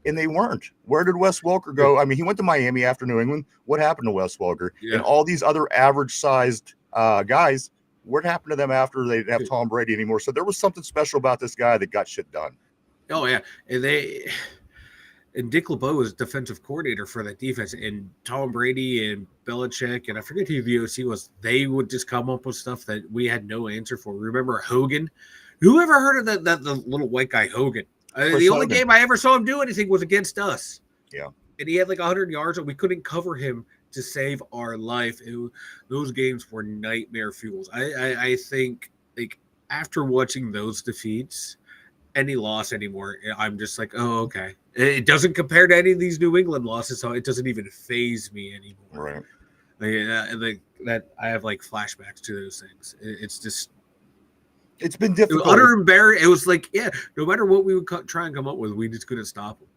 And they weren't. Where did Wes Welker go? I mean, he went to Miami after New England. What happened to Wes Welker? Yeah. And all these other average-sized guys, what happened to them after they didn't have Tom Brady anymore? So there was something special about this guy that got shit done. Oh, yeah. And Dick LeBeau was defensive coordinator for that defense. And Tom Brady and Belichick, and I forget who the OC was, they would just come up with stuff that we had no answer for. Remember Hogan? Who ever heard of the little white guy Hogan? The only game I ever saw him do anything was against us. Yeah. And he had like 100 yards, and we couldn't cover him to save our life. Those games were nightmare fuels. I think, like, after watching those defeats, any loss anymore, I'm just like, oh, okay. It doesn't compare to any of these New England losses, so it doesn't even faze me anymore. Right. Like that I have like flashbacks to those things. It's just It's been It was difficult. utter embarrassing. It was like, no matter what we would try and come up with, we just couldn't stop them.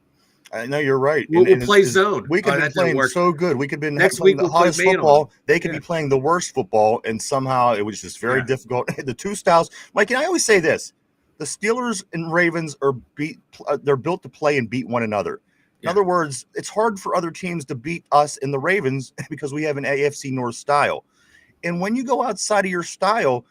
I know you're right. We'll play zone. We could be playing so good. We could be Next playing week the we'll play hottest man football. on. They could be playing the worst football, and somehow it was just very difficult. The two styles, Mike, and I always say this: the Steelers and Ravens are they're built to play and beat one another. In other words, it's hard for other teams to beat us in the Ravens because we have an AFC North style. And when you go outside of your style,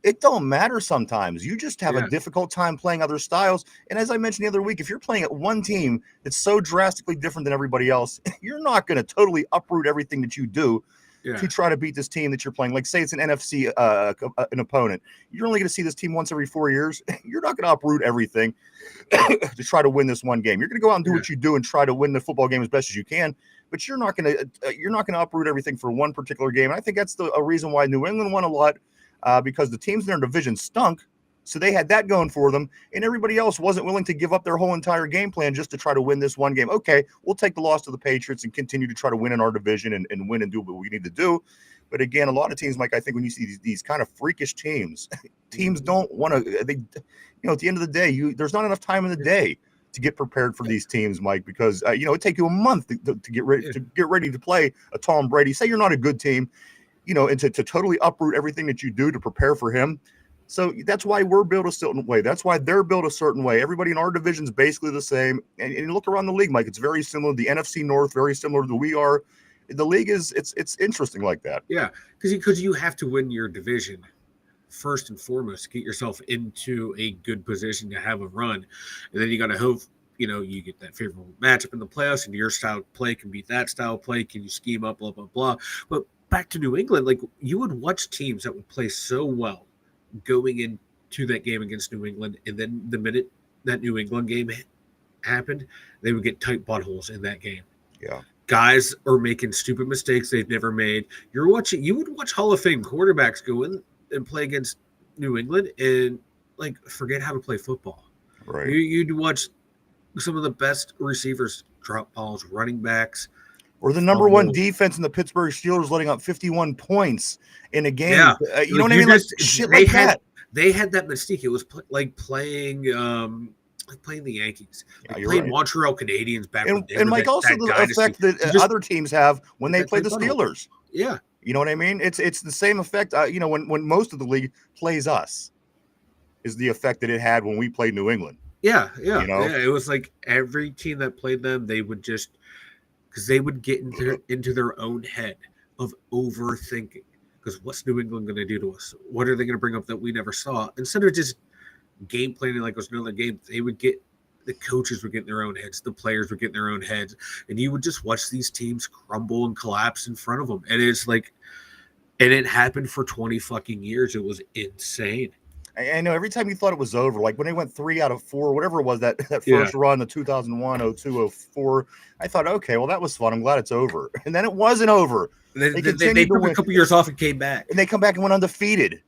it don't matter sometimes. You just have a difficult time playing other styles. And as I mentioned the other week, if you're playing at one team that's so drastically different than everybody else, you're not going to totally uproot everything that you do to try to beat this team that you're playing. Like, say it's an NFC an opponent. You're only going to see this team once every 4 years. You're not going to uproot everything to try to win this one game. You're going to go out and do what you do and try to win the football game as best as you can. But you're not going to uproot everything for one particular game. And I think that's a reason why New England won a lot. Because the teams in their division stunk, so they had that going for them, and everybody else wasn't willing to give up their whole entire game plan just to try to win this one game. Okay, we'll take the loss to the Patriots and continue to try to win in our division and win and do what we need to do. But again, a lot of teams, Mike, I think when you see these kind of freakish teams, teams don't want to. They, at the end of the day, there's not enough time in the day to get prepared for these teams, Mike, because it take you a month to get ready to play a Tom Brady. Say you're not a good team. And to totally uproot everything that you do to prepare for him. So that's why we're built a certain way. That's why they're built a certain way. Everybody in our division is basically the same. And you look around the league, Mike, it's very similar. The NFC North, very similar to we are. The league it's interesting like that. Yeah, because you have to win your division first and foremost to get yourself into a good position to have a run. And then you got to hope, you get that favorable matchup in the playoffs and your style of play can beat that style of play. Can you scheme up, blah, blah, blah. But back to New England, like you would watch teams that would play so well going into that game against New England, and then the minute that New England game happened, they would get tight buttholes in that game. Yeah, guys are making stupid mistakes they've never made. You would watch Hall of Fame quarterbacks go in and play against New England and like forget how to play football. Right. You'd watch some of the best receivers drop balls, running backs. Or the number one defense in the Pittsburgh Steelers letting up 51 points in a game. Yeah. You know what I mean? Like shit like that. They had that mystique. It was like playing the Yankees. Like playing Montreal Canadiens back and Mike, also the effect that other teams have when they play the Steelers. Yeah. You know what I mean? It's the same effect, when most of the league plays us is the effect that it had when we played New England. Yeah. Yeah. It was like every team that played them, they would just – because they would get into their own head of overthinking. Because what's New England going to do to us? What are they going to bring up that we never saw? Instead of just game planning like it was another game, the coaches would get in their own heads, the players would get in their own heads, and you would just watch these teams crumble and collapse in front of them. And it's like, and it happened for 20 fucking years. It was insane. I know every time you thought it was over, like when they went 3 out of 4, whatever it was, that first run, the 2001, 02, 04, I thought, okay, well, that was fun. I'm glad it's over. And then it wasn't over. They took a couple years off and came back. And they come back and went undefeated.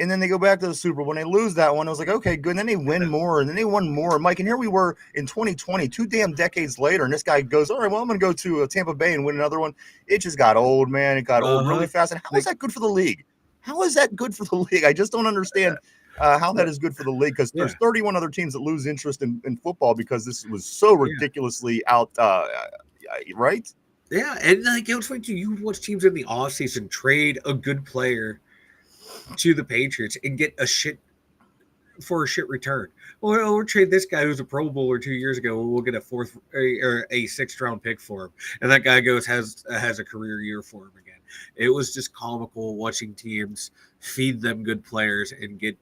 And then they go back to the Super Bowl. When they lose that one, I was like, okay, good. And then they win more, and then they won more. Mike, and here we were in 2020, 2 damn decades later, and this guy goes, all right, well, I'm going to go to Tampa Bay and win another one. It just got old, man. It got old really fast. And how is that good for the league? How is that good for the league? I just don't understand how that is good for the league, because there's 31 other teams that lose interest in football because this was so ridiculously out, right? Yeah, and like it was funny too. You watch teams in the offseason trade a good player to the Patriots and get a shit return. Well, we'll trade this guy who's a Pro Bowler 2 years ago. We'll get a 4th or a 6th round pick for him, and that guy has a career year for him again. It was just comical watching teams feed them good players and get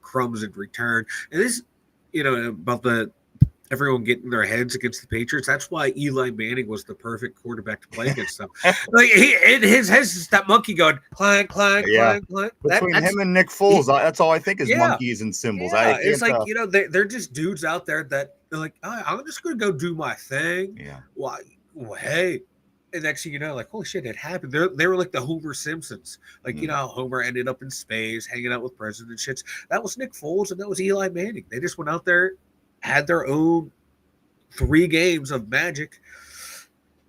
crumbs in return. And this, about everyone getting their heads against the Patriots. That's why Eli Manning was the perfect quarterback to play against them. Like his head is that monkey going clank, clank, clank, clank. Between him and Nick Foles, that's all I think is monkeys and symbols. Yeah, it's like they're just dudes out there that they're like, I'm just gonna go do my thing. Yeah. Well, hey. And next thing you know, like, holy shit, it happened. They were like the Homer Simpsons. Like, how Homer ended up in space, hanging out with president shits. That was Nick Foles and that was Eli Manning. They just went out there, had their own 3 games of magic.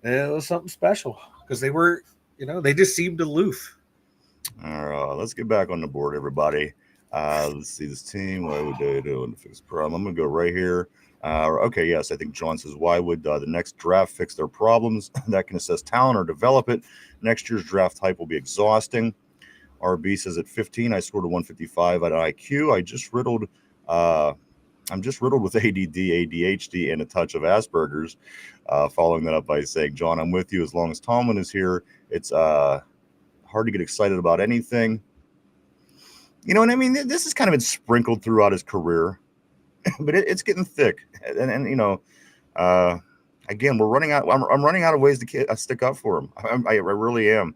And it was something special because they were, they just seemed aloof. All right, let's get back on the board, everybody. Let's see this team. Why would they do to fix the problem? I'm going to go right here. Okay, yes, I think John says, why would the next draft fix their problems? That can assess talent or develop it. Next year's draft hype will be exhausting. RB says at 15, I scored a 155 at IQ. I'm just riddled with ADD, ADHD, and a touch of Asperger's. Following that up by saying, John, I'm with you. As long as Tomlin is here, it's hard to get excited about anything. You know what I mean? This has kind of been sprinkled throughout his career, but it's getting thick. And you know, again, we're running out. I'm running out of ways to stick up for him. I really am.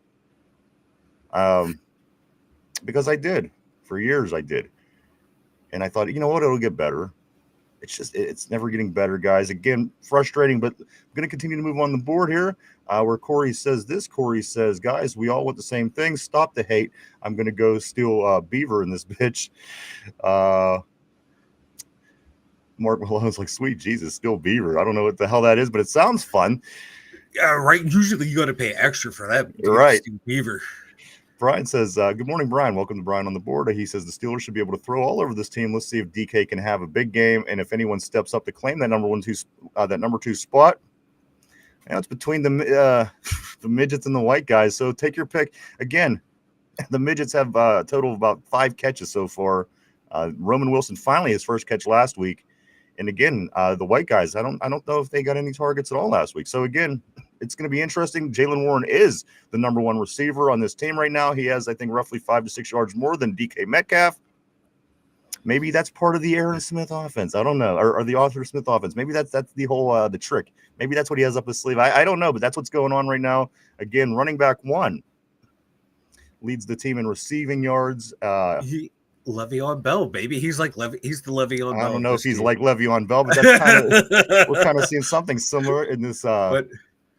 Because I did. For years I did. And I thought, you know what, it'll get better. It's never getting better, guys. Again, frustrating, but I'm going to continue to move on the board here. Where Corey says this. Corey says, guys, we all want the same thing. Stop the hate. I'm going to go steal Beaver in this bitch. Mark Malone's like, sweet Jesus, steal Beaver. I don't know what the hell that is, but it sounds fun. Yeah, right. Usually you got to pay extra for that. Right. Beaver. Brian says, good morning, Brian. Welcome to Brian on the board. He says the Steelers should be able to throw all over this team. Let's see if DK can have a big game. And if anyone steps up to claim that number two spot, and it's between the midgets and the white guys. So take your pick. Again, the midgets have a total of about 5 catches so far. Roman Wilson finally his first catch last week. And again, the white guys, I don't know if they got any targets at all last week. So again, it's going to be interesting. Jaylen Warren is the number 1 receiver on this team right now. He has, I think, roughly 5 to 6 yards more than DK Metcalf. Maybe that's part of the Aaron Smith offense. I don't know, or the Arthur Smith offense. Maybe that's the whole the trick. Maybe that's what he has up his sleeve. I don't know, but that's what's going on right now. Again, running back 1 leads the team in receiving yards. Le'Veon Bell, baby. He's like he's the Le'Veon Bell. I don't know if he's like Le'Veon Bell, but that's kind of we're kind of seeing something similar in this. But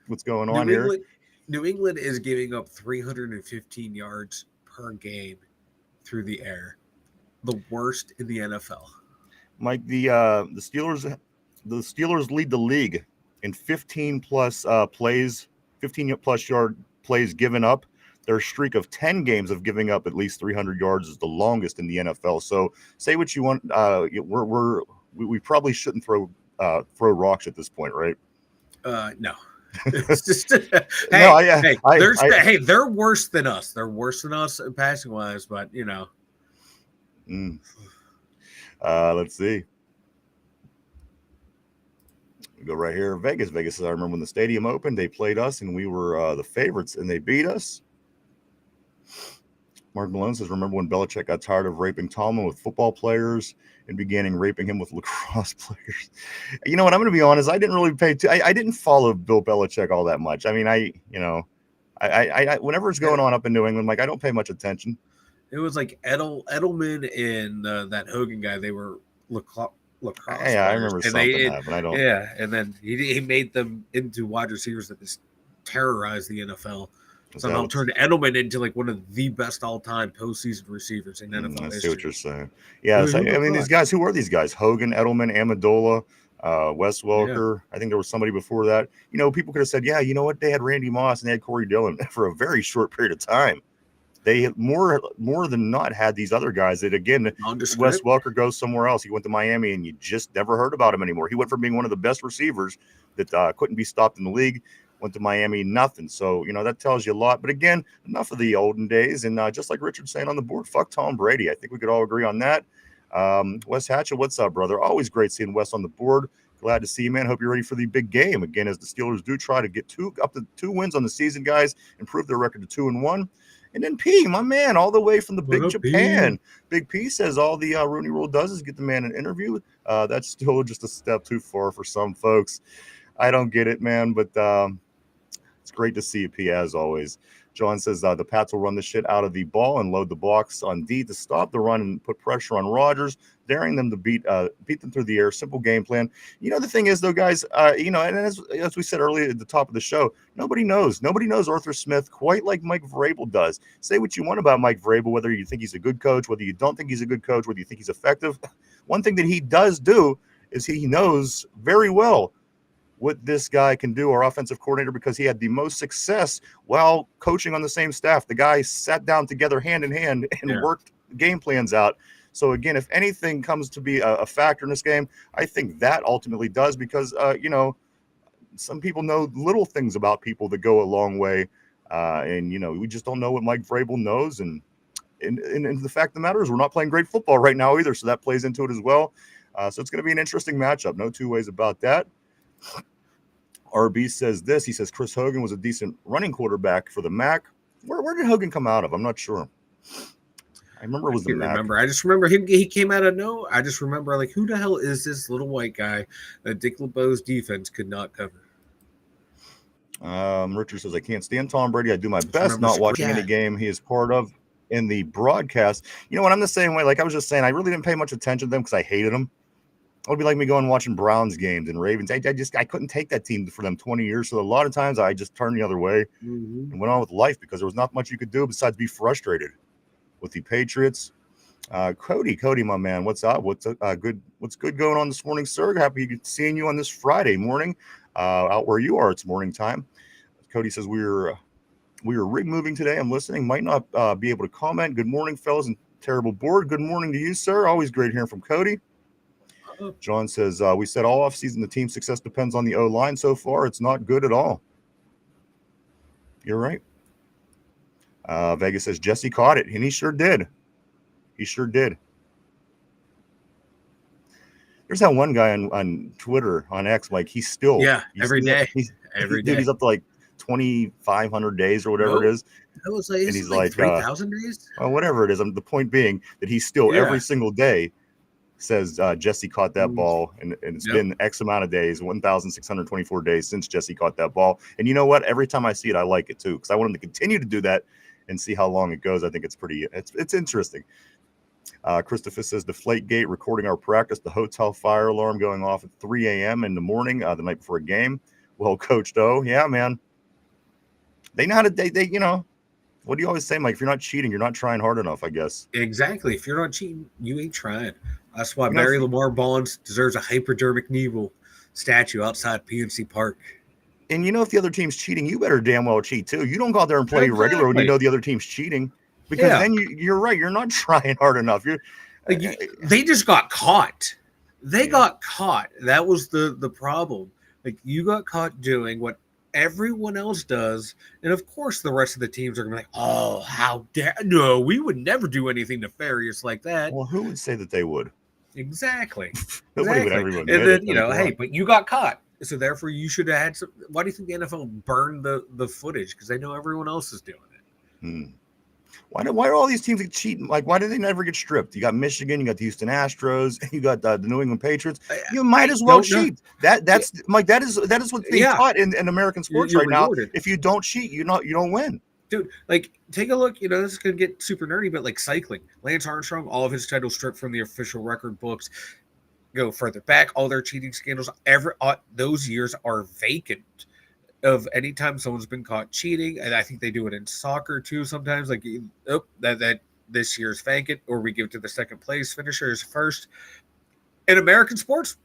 what's going on here? New England is giving up 315 yards per game through the air, the worst in the NFL. Mike, the Steelers lead the league in 15 plus plays, 15 plus yard plays given up. Their streak of 10 games of giving up at least 300 yards is the longest in the NFL. So say what you want. We probably shouldn't throw rocks at this point, right? No. It's just, they're worse than us. They're worse than us passing wise, but you know. Let's see. We go right here. Vegas says, I remember when the stadium opened, they played us and we were the favorites and they beat us. Mark Malone says, remember when Belichick got tired of raping Tomlin with football players and began raping him with lacrosse players? You know what? I'm going to be honest. I didn't really I didn't follow Bill Belichick all that much. I mean, I whenever it's going on up in New England, like I don't pay much attention. It was like Edelman and that Hogan guy. They were lacrosse. Yeah, I remember something happened. I don't. Yeah, and then he made them into wide receivers that just terrorized the NFL. Somehow turned Edelman into like one of the best all-time postseason receivers in NFL history. I see what you're saying. Yeah, I mean these guys. Who are these guys? Hogan, Edelman, Amendola, Wes Welker. Yeah. I think there was somebody before that. You know, people could have said, yeah, you know what? They had Randy Moss and they had Corey Dillon for a very short period of time. They had more than not had these other guys that, again, Wes Welker goes somewhere else. He went to Miami and you just never heard about him anymore. He went from being one of the best receivers that couldn't be stopped in the league. Went to Miami, nothing. So, you know, that tells you a lot. But again, enough of the olden days. And just like Richard's saying on the board, fuck Tom Brady. I think we could all agree on that. Wes Hatchett, what's up, brother? Always great seeing Wes on the board. Glad to see you, man. Hope you're ready for the big game. Again, as the Steelers do try to get up to 2 wins on the season, guys, improve their record to 2-1. And then P, my man, all the way from the Big Japan. P? Big P says all the Rooney Rule does is get the man an interview. That's still just a step too far for some folks. I don't get it, man, but it's great to see you, P, as always. John says the Pats will run the shit out of the ball and load the box on D to stop the run and put pressure on Rodgers, daring them to beat them through the air. Simple game plan. You know, the thing is, though, guys, you know, and as we said earlier at the top of the show, nobody knows Arthur Smith quite like Mike Vrabel does. Say what you want about Mike Vrabel, whether you think he's a good coach, whether you don't think he's a good coach, whether you think he's effective. One thing that he does do is he knows very well what this guy can do, our offensive coordinator, because he had the most success while coaching on the same staff. The guys sat down together hand in hand and worked game plans out. So again, if anything comes to be a factor in this game, I think that ultimately does, because some people know little things about people that go a long way, and we just don't know what Mike Vrabel knows, and the fact of the matter is we're not playing great football right now either, so that plays into it as well. So it's going to be an interesting matchup, no two ways about that. RB says this. He says Chris Hogan was a decent running quarterback for the MAC. Where did Hogan come out of? I'm not sure. I remember it was the MAC. I just remember him. He came out of no. I just remember, like, who the hell is this little white guy that Dick LeBeau's defense could not cover? Richard says, I can't stand Tom Brady. I do my best not watching any game he is part of in the broadcast. You know what? I'm the same way. Like I was just saying, I really didn't pay much attention to them because I hated them. It would be like me going and watching Browns games and Ravens. I couldn't take that team for them 20 years. So a lot of times I just turned the other way and went on with life because there was not much you could do besides be frustrated with the Patriots. Cody, my man, what's up? What's good going on this morning, sir? Happy seeing you on this Friday morning. Out where you are, it's morning time. Cody says we were rig moving today. I'm listening. Might not be able to comment. Good morning, fellas, and terrible board. Good morning to you, sir. Always great hearing from Cody. John says, we said all offseason the team's success depends on the O-line. So far, it's not good at all. You're right. Vegas says, Jesse caught it, and he sure did. He sure did. There's that one guy on Twitter, on X, like he's every day. Every day. He's up to like 2,500 days or whatever it is. That was like, and he's like 3,000 days? Well, whatever it is. The point being that he's still every single day says Jesse caught that ball, and it's been X amount of days, 1,624 days since Jesse caught that ball. And you know what? Every time I see it, I like it too, because I want him to continue to do that and see how long it goes. I think it's interesting. Christopher says Deflategate recording our practice, the hotel fire alarm going off at 3 a.m. in the morning, the night before a game. Well, Coach O, yeah, man. They know how to, they what do you always say, Mike? If you're not cheating, you're not trying hard enough, I guess. Exactly. If you're not cheating, you ain't trying. That's why Barry Lamar Bonds deserves a hypodermic needle statue outside PNC Park. And if the other team's cheating, you better damn well cheat too. You don't go out there and play regular when you know the other team's cheating, because then you're right. You're not trying hard enough. They just got caught. They got caught. That was the problem. Like, you got caught doing what everyone else does, and of course the rest of the teams are gonna be like, oh, how dare, no, we would never do anything nefarious like that. Well, who would say that they would? Exactly. Nobody would ever admit and then hey, but you got caught, so therefore you should have had some. Why do you think the NFL burned the footage? Because they know everyone else is doing it. Why are all these teams cheating? Like, why do they never get stripped? You got Michigan, you got the Houston Astros, you got the New England Patriots. You might as well cheat. That's Mike. That is what's being taught in American sports right now. If you don't cheat, you don't win. Dude, like, take a look. This is gonna get super nerdy, but like cycling, Lance Armstrong, all of his titles stripped from the official record books. Go further back, all their cheating scandals, those years are vacant of any time someone's been caught cheating. And I think they do it in soccer too sometimes, like, that this year's vacant, or we give it to the second place finishers first. In American sports,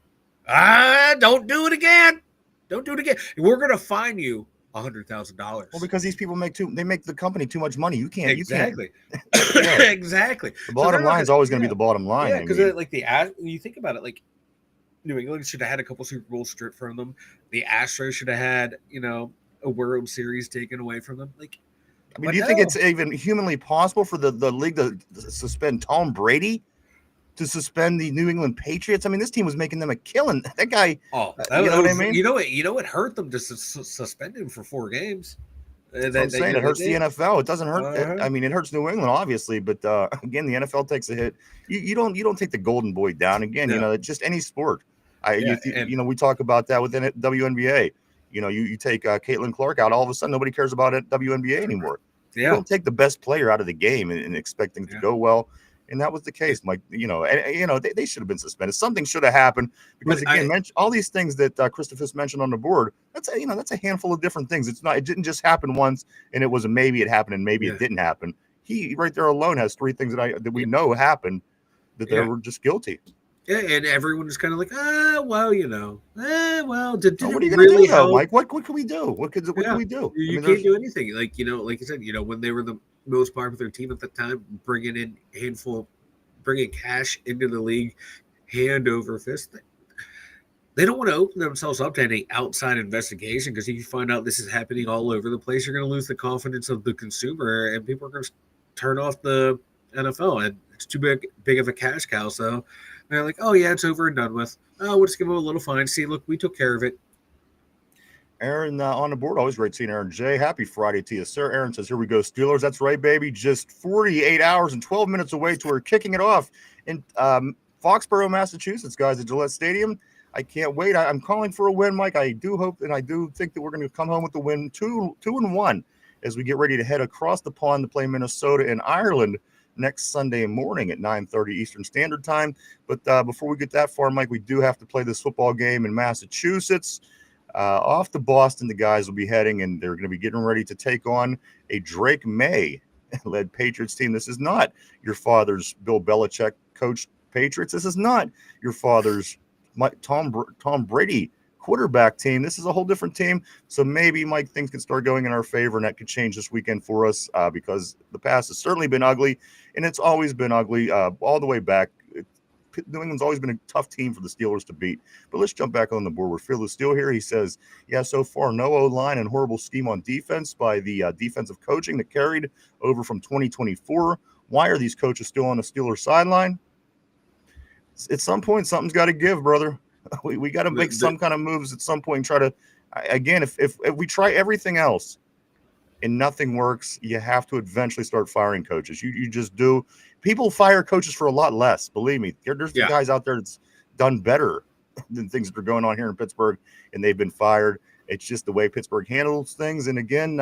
don't do it again. We're gonna fine you $100,000. Well, because these people make the company too much money. You can't. Exactly. Exactly. The bottom line is always going to be the bottom line. Yeah, because when you think about it, like, New England should have had a couple Super Bowls stripped from them. The Astros should have had, a World Series taken away from them. Like, I mean, do you think it's even humanly possible for the league to suspend Tom Brady, to suspend the New England Patriots? I mean, this team was making them a killing. That guy. Oh, you know what I mean? You know what hurt them to suspend him for 4 games. That's what I'm saying. It hurts the NFL. It doesn't hurt. I mean, it hurts New England, obviously, but again, the NFL takes a hit. You don't take the golden boy down. Again, it's just any sport. We talk about that within WNBA. You take Caitlin Clark out, all of a sudden nobody cares about it WNBA anymore. You don't take the best player out of the game and expect things to go well. And that was the case, Mike. They should have been suspended. Something should have happened, because all these things that Christopher mentioned on the board. That's a handful of different things. It didn't just happen once, and it was a maybe it happened and maybe it didn't happen. He right there alone has 3 things that we know happened, that they were just guilty. Yeah, and everyone is kind of like, well, did what are you really do, though, Mike? What can we do? What can we do? You can't do anything. Like, like you said, when they were the most popular team at the time, bringing in a handful of bringing cash into the league hand over fist. They don't want to open themselves up to any outside investigation, because if you find out this is happening all over the place, you're going to lose the confidence of the consumer, and people are going to turn off the NFL. And it's too big of a cash cow. So they're like, oh, yeah, it's over and done with. Oh, we'll just give them a little fine. See, look, we took care of it. Aaron on the board. Always great seeing Aaron J. Happy Friday to you, sir. Aaron says, here we go, Steelers. That's right, baby. Just 48 hours and 12 minutes away to we're kicking it off in Foxborough, Massachusetts, guys, at Gillette Stadium. I can't wait. I'm calling for a win, Mike. I do hope and I do think that we're going to come home with the win 2-1 as we get ready to head across the pond to play Minnesota and Ireland next Sunday morning at 9:30 Eastern Standard Time. But before we get that far, Mike, we do have to play this football game in Massachusetts. Off to Boston, the guys will be heading, and they're going to be getting ready to take on a Drake May-led Patriots team. This is not your father's Bill Belichick coached Patriots. This is not your father's Tom Brady quarterback team. This is a whole different team. So maybe, Mike, things can start going in our favor, and that could change this weekend for us because the past has certainly been ugly, and it's always been ugly all the way back. New England's always been a tough team for the Steelers to beat. But let's jump back on the board. We're Fearless Steel here. He says, yeah, so far, no O-line and horrible scheme on defense by the defensive coaching that carried over from 2024. Why are these coaches still on the Steelers sideline? At some point, something's got to give, brother. We got to make some kind of moves at some point and try to, again, if we try everything else and nothing works, you have to eventually start firing coaches. You just do. People fire coaches for a lot less. Believe me, there's guys out there that's done better than things that are going on here in Pittsburgh, and they've been fired. It's just the way Pittsburgh handles things. And again,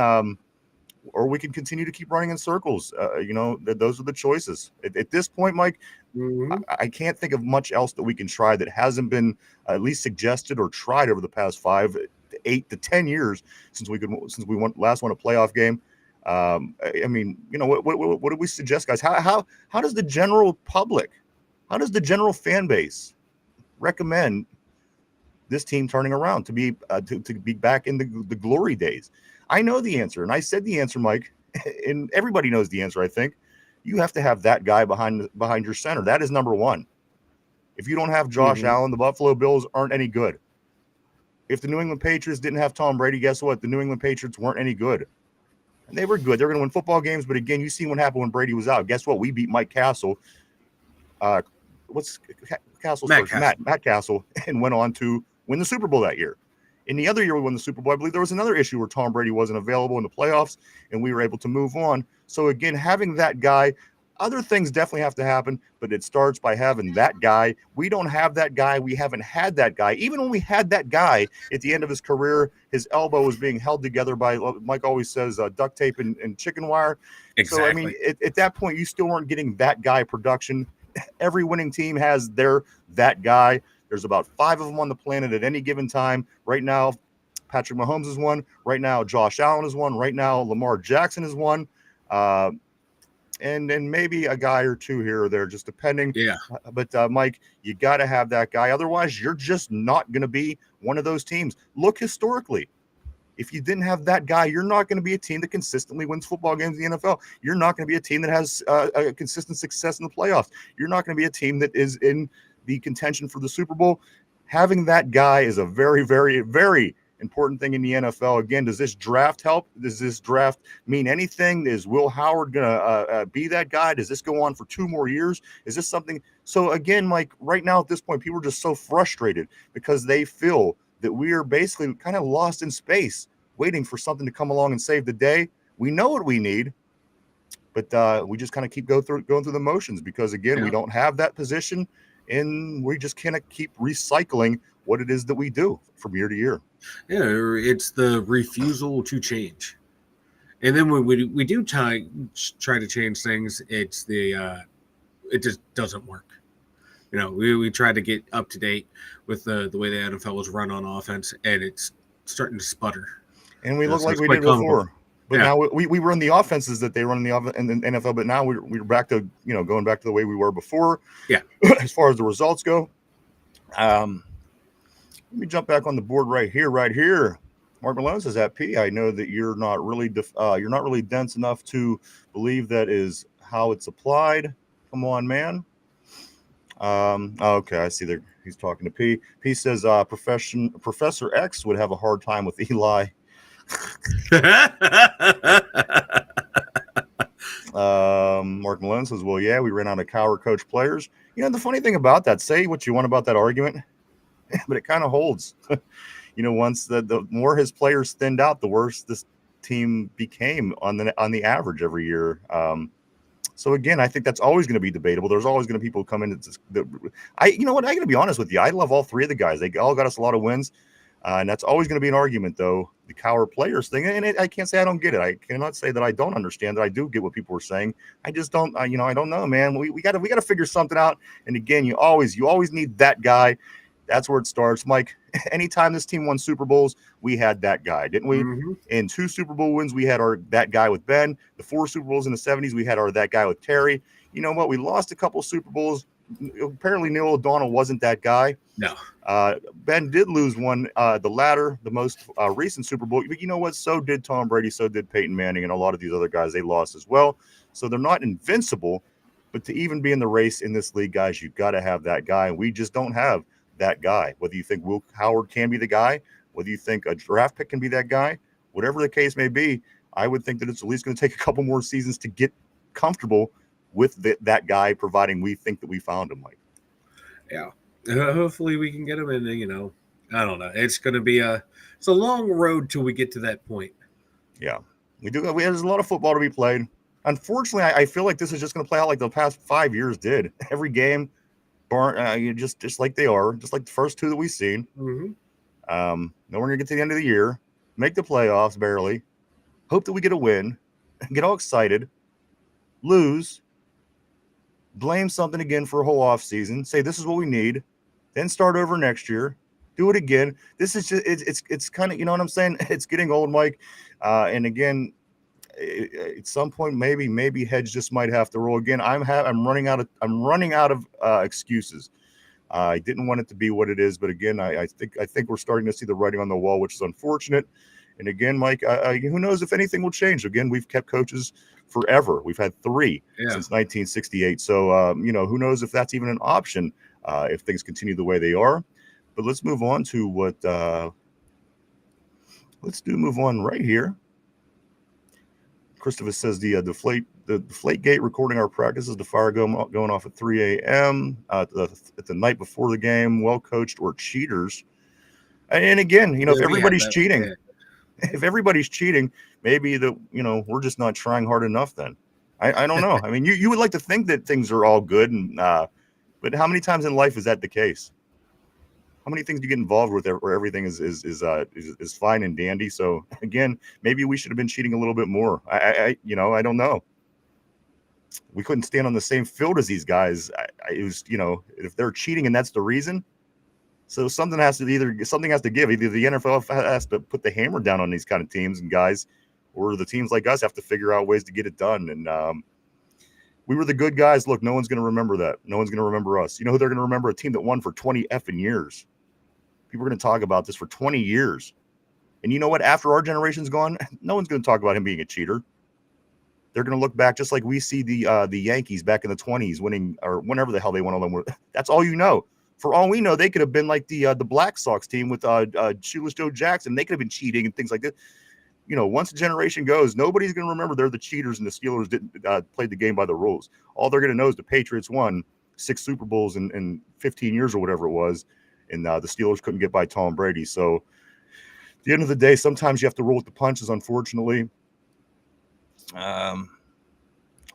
or we can continue to keep running in circles. Those are the choices. At this point, Mike, I can't think of much else that we can try that hasn't been at least suggested or tried over the past 5, 8 to 10 years since we last won a playoff game. I mean, what do we suggest, guys? How does the general public, how does the general fan base recommend this team turning around to be back in the glory days? I know the answer, and I said the answer, Mike, and everybody knows the answer. I think you have to have that guy behind your center. That is number one. If you don't have Josh Allen, the Buffalo Bills aren't any good. If the New England Patriots didn't have Tom Brady, guess what? The New England Patriots weren't any good. And they were good. They're going to win football games, but again, you see what happened when Brady was out. Guess what? We beat Mike Castle. What's Castle's first? Matt Castle, and went on to win the Super Bowl that year. In the other year we won the Super Bowl, I believe there was another issue where Tom Brady wasn't available in the playoffs, and we were able to move on. So again, having that guy, other things definitely have to happen, but it starts by having that guy. We don't have that guy. We haven't had that guy. Even when we had that guy at the end of his career, his elbow was being held together by, Mike always says, duct tape and chicken wire. Exactly. So, I mean, at that point, you still weren't getting that guy production. Every winning team has that guy. There's about 5 of them on the planet at any given time. Right now, Patrick Mahomes is one. Right now, Josh Allen is one. Right now, Lamar Jackson is one. And then maybe a guy or two here or there, just depending. Yeah. But, Mike, you got to have that guy. Otherwise, you're just not going to be one of those teams. Look historically. If you didn't have that guy, you're not going to be a team that consistently wins football games in the NFL. You're not going to be a team that has a consistent success in the playoffs. You're not going to be a team that is in the contention for the Super Bowl. Having that guy is a very, very, very important thing in the NFL. Again, does this draft help? Does this draft mean anything? Is Will Howard going to be that guy? Does this go on for 2 more years? Is this something? So again, Mike, right now at this point, people are just so frustrated because they feel that we are basically kind of lost in space, waiting for something to come along and save the day. We know what we need, but we just kind of keep going through the motions because, again, we don't have that position, and we just kind of keep recycling what it is that we do from year to year. Yeah, it's the refusal to change. And then when we do try to change things, it's it just doesn't work. We try to get up to date with the way the NFL is run on offense, and it's starting to sputter. And we look like we did before. But now we run the offenses that they run in the NFL, but now we're back to, going back to the way we were before. Yeah. As far as the results go. Let me jump back on the board right here. Mark Malone says, at P, I know that you're not really dense enough to believe that is how it's applied. Come on, man. Okay, I see that he's talking to P. P says Professor X would have a hard time with Eli. Mark Malone says, well, yeah, we ran out of coward coach players. You know, the funny thing about that, say what you want about that argument, but it kind of holds. You know, once the more his players thinned out, the worse this team became on the average every year. So again, I think that's always going to be debatable. There's always going to be people come in. You know what? I got to be honest with you. I love all three of the guys. They all got us a lot of wins, and that's always going to be an argument, though. The coward players thing, and I can't say I don't get it. I cannot say that I don't understand that. I do get what people are saying. I just don't. I don't know, man. We got to figure something out. And again, you always need that guy. That's where it starts, Mike. Anytime this team won Super Bowls, we had that guy, didn't we? Mm-hmm. In 2 Super Bowl wins, we had that guy with Ben. The 4 Super Bowls in the 70s, we had that guy with Terry. You know what? We lost a couple Super Bowls. Apparently, Neil O'Donnell wasn't that guy. No. Ben did lose one, the most recent Super Bowl. But you know what? So did Tom Brady. So did Peyton Manning, and a lot of these other guys. They lost as well. So they're not invincible. But to even be in the race in this league, guys, you've got to have that guy. And we just don't have that guy. Whether you think Will Howard can be the guy, whether you think a draft pick can be that guy, whatever the case may be, I would think that it's at least going to take a couple more seasons to get comfortable with that guy, providing we think that we found him. Mike. Yeah, hopefully we can get him in. I don't know. It's going to be it's a long road till we get to that point. Yeah, there's a lot of football to be played. Unfortunately, I feel like this is just going to play out like the past 5 years did. Every game. Just like they are, just like the first 2 that we've seen. Mm-hmm. Then we're gonna get to the end of the year, make the playoffs barely, hope that we get a win, get all excited, lose, blame something again for a whole off season, say this is what we need, then start over next year, do it again. This is just it's kind of, you know what I'm saying? It's getting old, Mike. And again, at some point, maybe heads just might have to roll again. I'm running out of excuses. I didn't want it to be what it is, but again, I think we're starting to see the writing on the wall, which is unfortunate. And again, Mike, who knows if anything will change? Again, we've kept coaches forever. We've had 3 since 1968. So who knows if that's even an option if things continue the way they are. But let's move on to what. Move on right here. Christopher says the deflate gate recording our practices, the fire going off at 3 a.m. At the night before the game, well coached or cheaters. And again, if everybody's cheating, maybe we're just not trying hard enough. Then I don't know. I mean, you would like to think that things are all good, but how many times in life is that the case? How many things do you get involved with where everything is fine and dandy? So again, maybe we should have been cheating a little bit more. I don't know. We couldn't stand on the same field as these guys. It was, if they're cheating and that's the reason. So something has to give. Either the NFL has to put the hammer down on these kind of teams and guys, or the teams like us have to figure out ways to get it done. And we were the good guys. Look, no one's going to remember that. No one's going to remember us. You know who they're going to remember? A team that won for 20 effing years. People are going to talk about this for 20 years. And you know what? After our generation's gone, no one's going to talk about him being a cheater. They're going to look back just like we see the Yankees back in the 20s winning, or whenever the hell they won all them. That's all you know. For all we know, they could have been like the Black Sox team with Shoeless Joe Jackson. They could have been cheating and things like that. Once a generation goes, nobody's going to remember they're the cheaters and the Steelers didn't play the game by the rules. All they're going to know is the Patriots won 6 Super Bowls in 15 years or whatever it was, and the Steelers couldn't get by Tom Brady. So at the end of the day, sometimes you have to roll with the punches, unfortunately.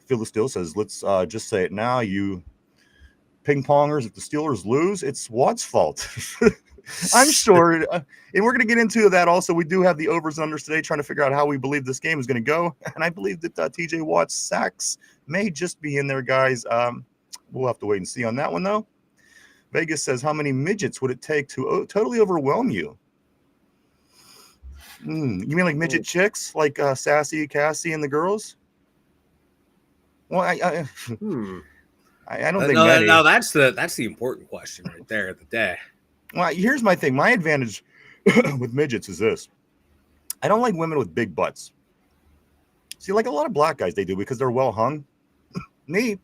Phyllis Still says, let's just say it now, you ping pongers. If the Steelers lose, it's Watt's fault. I'm sure. And we're going to get into that also. We do have the overs and unders today, trying to figure out how we believe this game is going to go. And I believe that TJ Watt's sacks may just be in there, guys. We'll have to wait and see on that one, though. Vegas says, how many midgets would it take to totally overwhelm you? You mean like midget chicks, like Sassy, Cassie, and the girls? Well, I don't think many. No, that's the important question right there of the day. Well, here's my thing. My advantage with midgets is this. I don't like women with big butts. See, like a lot of black guys, they do because they're well hung. Me,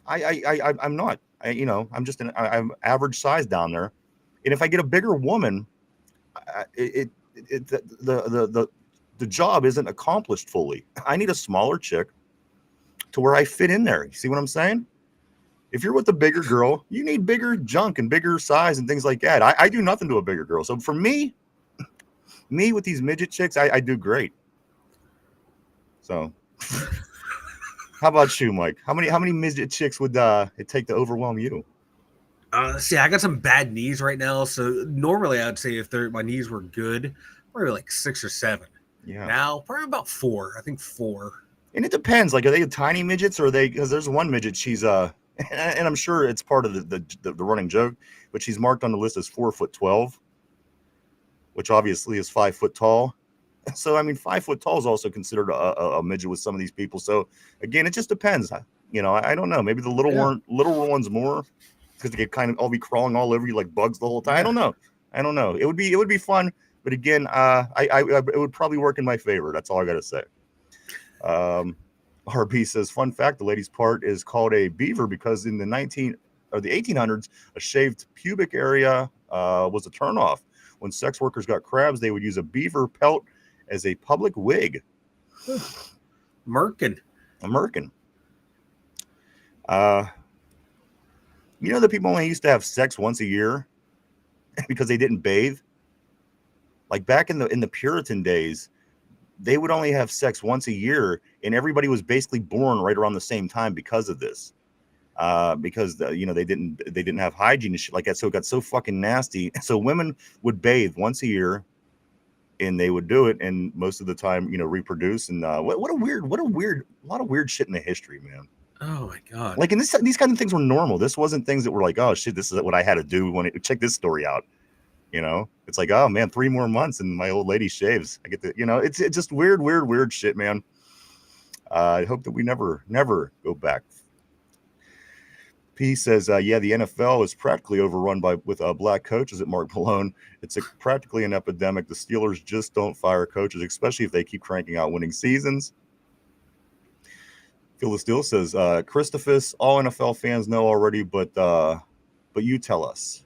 I'm not. I'm I'm average size down there. And if I get a bigger woman, the job isn't accomplished fully. I need a smaller chick to where I fit in there. You see what I'm saying? If you're with a bigger girl, you need bigger junk and bigger size and things like that. I do nothing to a bigger girl. So for me with these midget chicks, I do great. So how about you, Mike? How many midget chicks would it take to overwhelm you? See, I got some bad knees right now. So normally I'd say if my knees were good, probably like 6 or 7. Yeah. Now probably about 4. I think 4. And it depends. Like, are they tiny midgets or are they? Because there's one midget. She's and I'm sure it's part of the running joke, but she's marked on the list as 4'12", which obviously is 5 foot tall. So I mean, 5 foot tall is also considered a midget with some of these people. So again, it just depends. I don't know. Maybe the little ones more, because they could kind of all be crawling all over you like bugs the whole time. Yeah. I don't know. It would be fun, but again, it would probably work in my favor. That's all I got to say. RB says, fun fact: the lady's part is called a beaver because in the 1800s, a shaved pubic area was a turnoff. When sex workers got crabs, they would use a beaver pelt as a public wig. Merkin. The people only used to have sex once a year because they didn't bathe. Like back in the Puritan days, they would only have sex once a year, and everybody was basically born right around the same time because of this. Because they didn't have hygiene and shit like that, so it got so fucking nasty. So women would bathe once a year, and they would do it, and most of the time, reproduce. And what a lot of weird shit in the history, man. Oh my god! Like, and these kind of things were normal. This wasn't things that were like, oh shit, this is what I had to do check this story out. It's like, oh man, 3 more months and my old lady shaves. I get the, it's just weird shit, man. I hope that we never go back. P says, yeah, the NFL is practically overrun with black coaches at Mark Malone. It's practically an epidemic. The Steelers just don't fire coaches, especially if they keep cranking out winning seasons. Phil Steele says, Christophus, all NFL fans know already, but you tell us.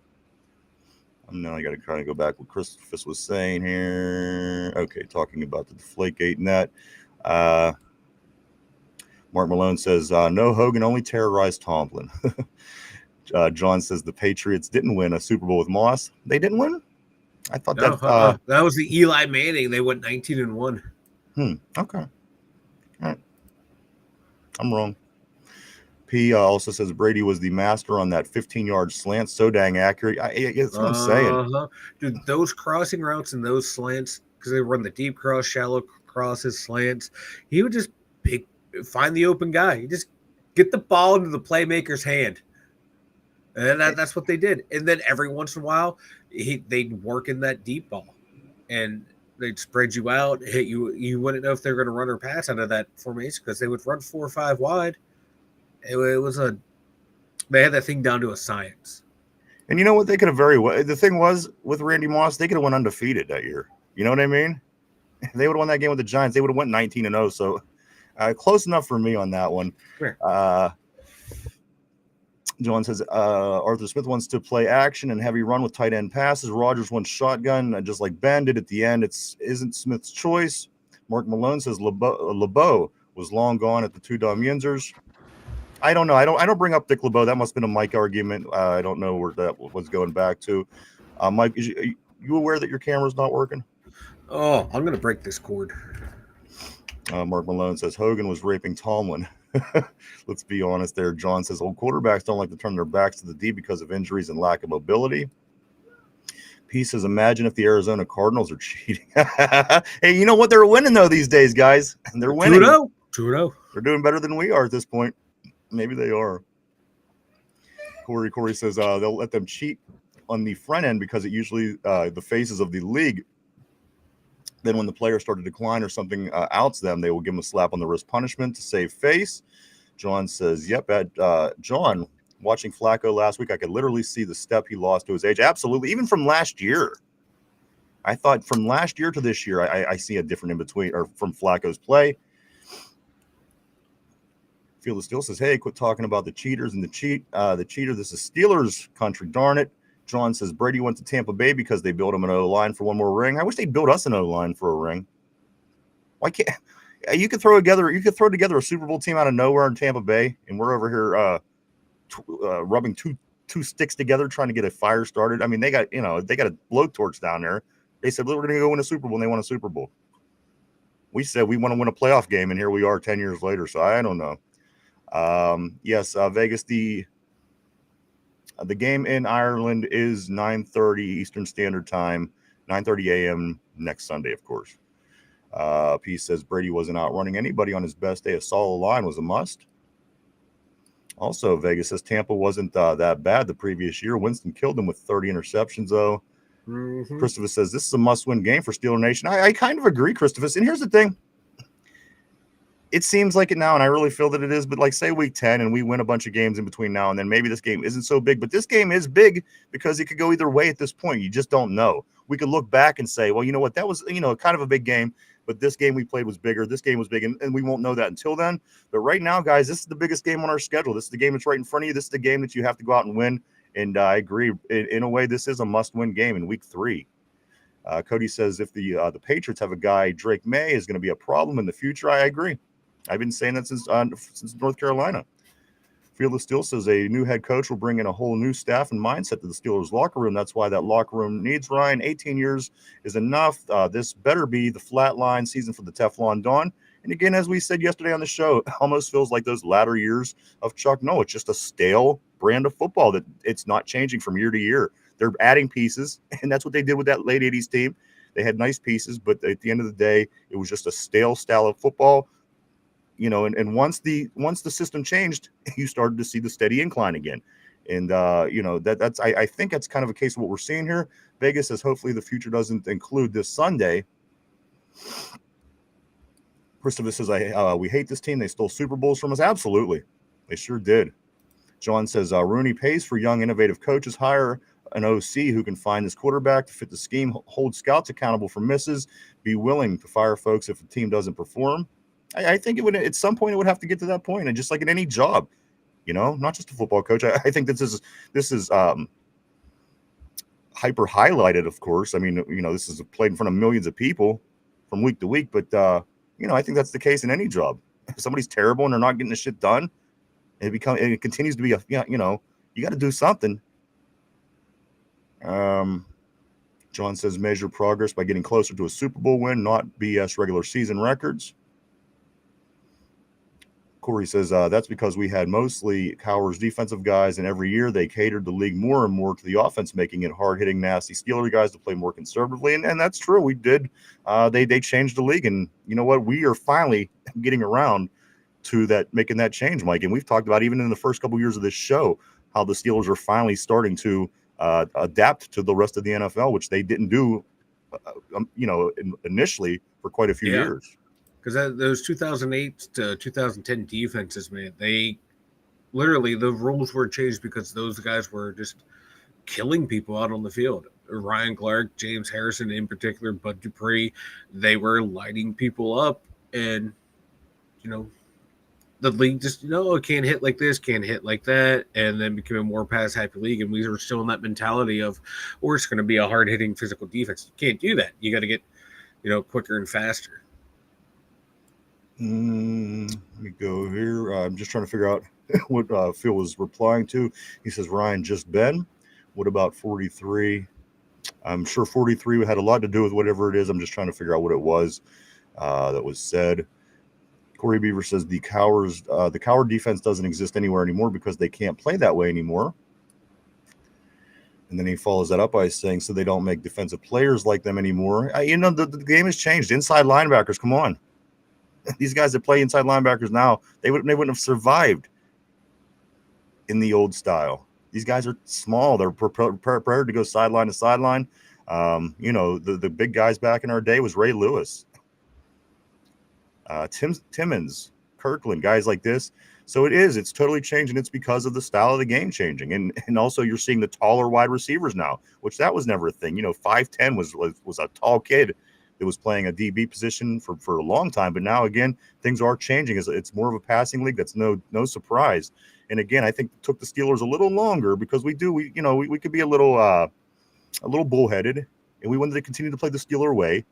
Now I got to kind of go back what Christophus was saying here. Okay, talking about the Deflategate and that. Mark Malone says, no, Hogan only terrorized Tomlin. John says the Patriots didn't win a Super Bowl with Moss. They didn't win? I thought that was the Eli Manning. They went 19-1. Okay. All right. I'm wrong. P also says Brady was the master on that 15-yard slant. So dang accurate. That's what I'm saying. Dude, those crossing routes and those slants, because they run the deep cross, shallow crosses, slants, he would just find the open guy. You just get the ball into the playmaker's hand. And that's what they did. And then every once in a while, they'd work in that deep ball. And they'd spread you out, hit you. You wouldn't know if they were going to run or pass out of that formation because they would run 4 or 5 wide. They had that thing down to a science. And you know what? They could have the thing was with Randy Moss, they could have went undefeated that year. You know what I mean? They would have won that game with the Giants. They would have went 19-0. So close enough for me on that one. John says Arthur Smith wants to play action and heavy run with tight end passes. Rodgers wants shotgun, just like Ben did at the end. Isn't Smith's choice. Mark Malone says LeBeau was long gone at the 2 dumb Yinzers. I don't know. I don't bring up Dick LeBeau. That must have been a Mike argument. I don't know where that was going back to. Mike, are you aware that your camera's not working? Oh, I'm going to break this cord. Mark Malone says Hogan was raping Tomlin. Let's be honest there. John says old quarterbacks don't like to turn their backs to the D because of injuries and lack of mobility. P says, imagine if the Arizona Cardinals are cheating. Hey, you know what? They're winning, though, these days, guys. And they're winning. 2-0. They're doing better than we are at this point. Maybe they are. Corey says they'll let them cheat on the front end because it usually the faces of the league. Then when the players start to decline or something outs them, they will give them a slap on the wrist punishment to save face. John says, yep, John, watching Flacco last week, I could literally see the step he lost to his age. Absolutely. Even from last year. I thought from last year to this year, I see a different in between, or from Flacco's play. Field of Steel says, hey, quit talking about the cheaters and the cheater. This is Steelers country, darn it. John says Brady went to Tampa Bay because they built him an O-line for one more ring. I wish they built us an O-line for a ring. Why can't you could throw together a Super Bowl team out of nowhere in Tampa Bay, and we're over here rubbing two sticks together trying to get a fire started. I mean, they got a blowtorch down there. They said, well, we're going to go win a Super Bowl, and they won a Super Bowl. We said we want to win a playoff game, and here we are 10 years later. So I don't know. Yes, Vegas, the game in Ireland is 9:30 Eastern Standard Time, 9:30 a.m. next Sunday, of course. P says Brady wasn't outrunning anybody on his best day. A solid line was a must. Also, Vegas says Tampa wasn't that bad the previous year. Winston killed them with 30 interceptions, though. Mm-hmm. Christopher says this is a must-win game for Steeler Nation. I kind of agree, Christopher. And here's the thing. It seems like it now, and I really feel that it is, but like say week 10 and we win a bunch of games in between now and then, maybe this game isn't so big, but this game is big because it could go either way at this point. You just don't know. We could look back and say, well, you know what, that was, kind of a big game, but this game we played was bigger. This game was big, and we won't know that until then. But right now, guys, this is the biggest game on our schedule. This is the game that's right in front of you. This is the game that you have to go out and win, and I agree. In a way, this is a must-win game in week 3. Cody says if the Patriots have a guy, Drake May is going to be a problem in the future. I agree. I've been saying that since North Carolina. Field of Steel says a new head coach will bring in a whole new staff and mindset to the Steelers locker room. That's why that locker room needs Ryan. 18 years is enough. This better be the flatline season for the Teflon Don. And again, as we said yesterday on the show, it almost feels like those latter years of Chuck. No, it's just a stale brand of football that it's not changing from year to year. They're adding pieces, and that's what they did with that late 80s team. They had nice pieces, but at the end of the day, it was just a stale style of football. And once the system changed, you started to see the steady incline again. And, that's I think that's kind of a case of what we're seeing here. Vegas says hopefully the future doesn't include this Sunday. Christopher says, we hate this team. They stole Super Bowls from us. Absolutely. They sure did. John says, Rooney pays for young, innovative coaches. Hire an OC who can find this quarterback to fit the scheme, hold scouts accountable for misses, be willing to fire folks if the team doesn't perform. I think it would at some point it would have to get to that point, and just like in any job, not just a football coach. I think this is hyper highlighted, of course. I mean, this is played in front of millions of people from week to week, but I think that's the case in any job. If somebody's terrible and they're not getting the shit done, it continues to be you got to do something. John says measure progress by getting closer to a Super Bowl win, not BS regular season records. Corey says that's because we had mostly Cowers defensive guys, and every year they catered the league more and more to the offense, making it hard-hitting, nasty Steeler guys to play more conservatively, and that's true. We did. They changed the league, and you know what? We are finally getting around to that, making that change, Mike. And we've talked about even in the first couple of years of this show how the Steelers are finally starting to adapt to the rest of the NFL, which they didn't do, initially for quite a few years. Because those 2008 to 2010 defenses, man, they literally, the rules were changed because those guys were just killing people out on the field. Ryan Clark, James Harrison in particular, Bud Dupree, they were lighting people up. And, the league just, it can't hit like this, can't hit like that, and then became a more pass-happy league. And we were still in that mentality of, it's going to be a hard-hitting physical defense. You can't do that. You got to get, quicker and faster. Let me go here. I'm just trying to figure out what Phil was replying to. He says, Ryan, just Ben. What about 43? I'm sure 43 had a lot to do with whatever it is. I'm just trying to figure out what it was that was said. Corey Beaver says the coward defense doesn't exist anywhere anymore because they can't play that way anymore. And then he follows that up by saying, so they don't make defensive players like them anymore. The game has changed. Inside linebackers, come on. These guys that play inside linebackers now, they wouldn't have survived in the old style. These guys are small. They're prepared to go sideline to sideline. The big guys back in our day was Ray Lewis, Timmons, Kirkland, guys like this. So it's totally changed, and it's because of the style of the game changing. And also you're seeing the taller wide receivers now, which that was never a thing. 5'10" was a tall kid that was playing a DB position for a long time. But now, again, things are changing. It's more of a passing league. That's no surprise. And again, I think it took the Steelers a little longer because we could be a little bullheaded, and we wanted to continue to play the Steeler way.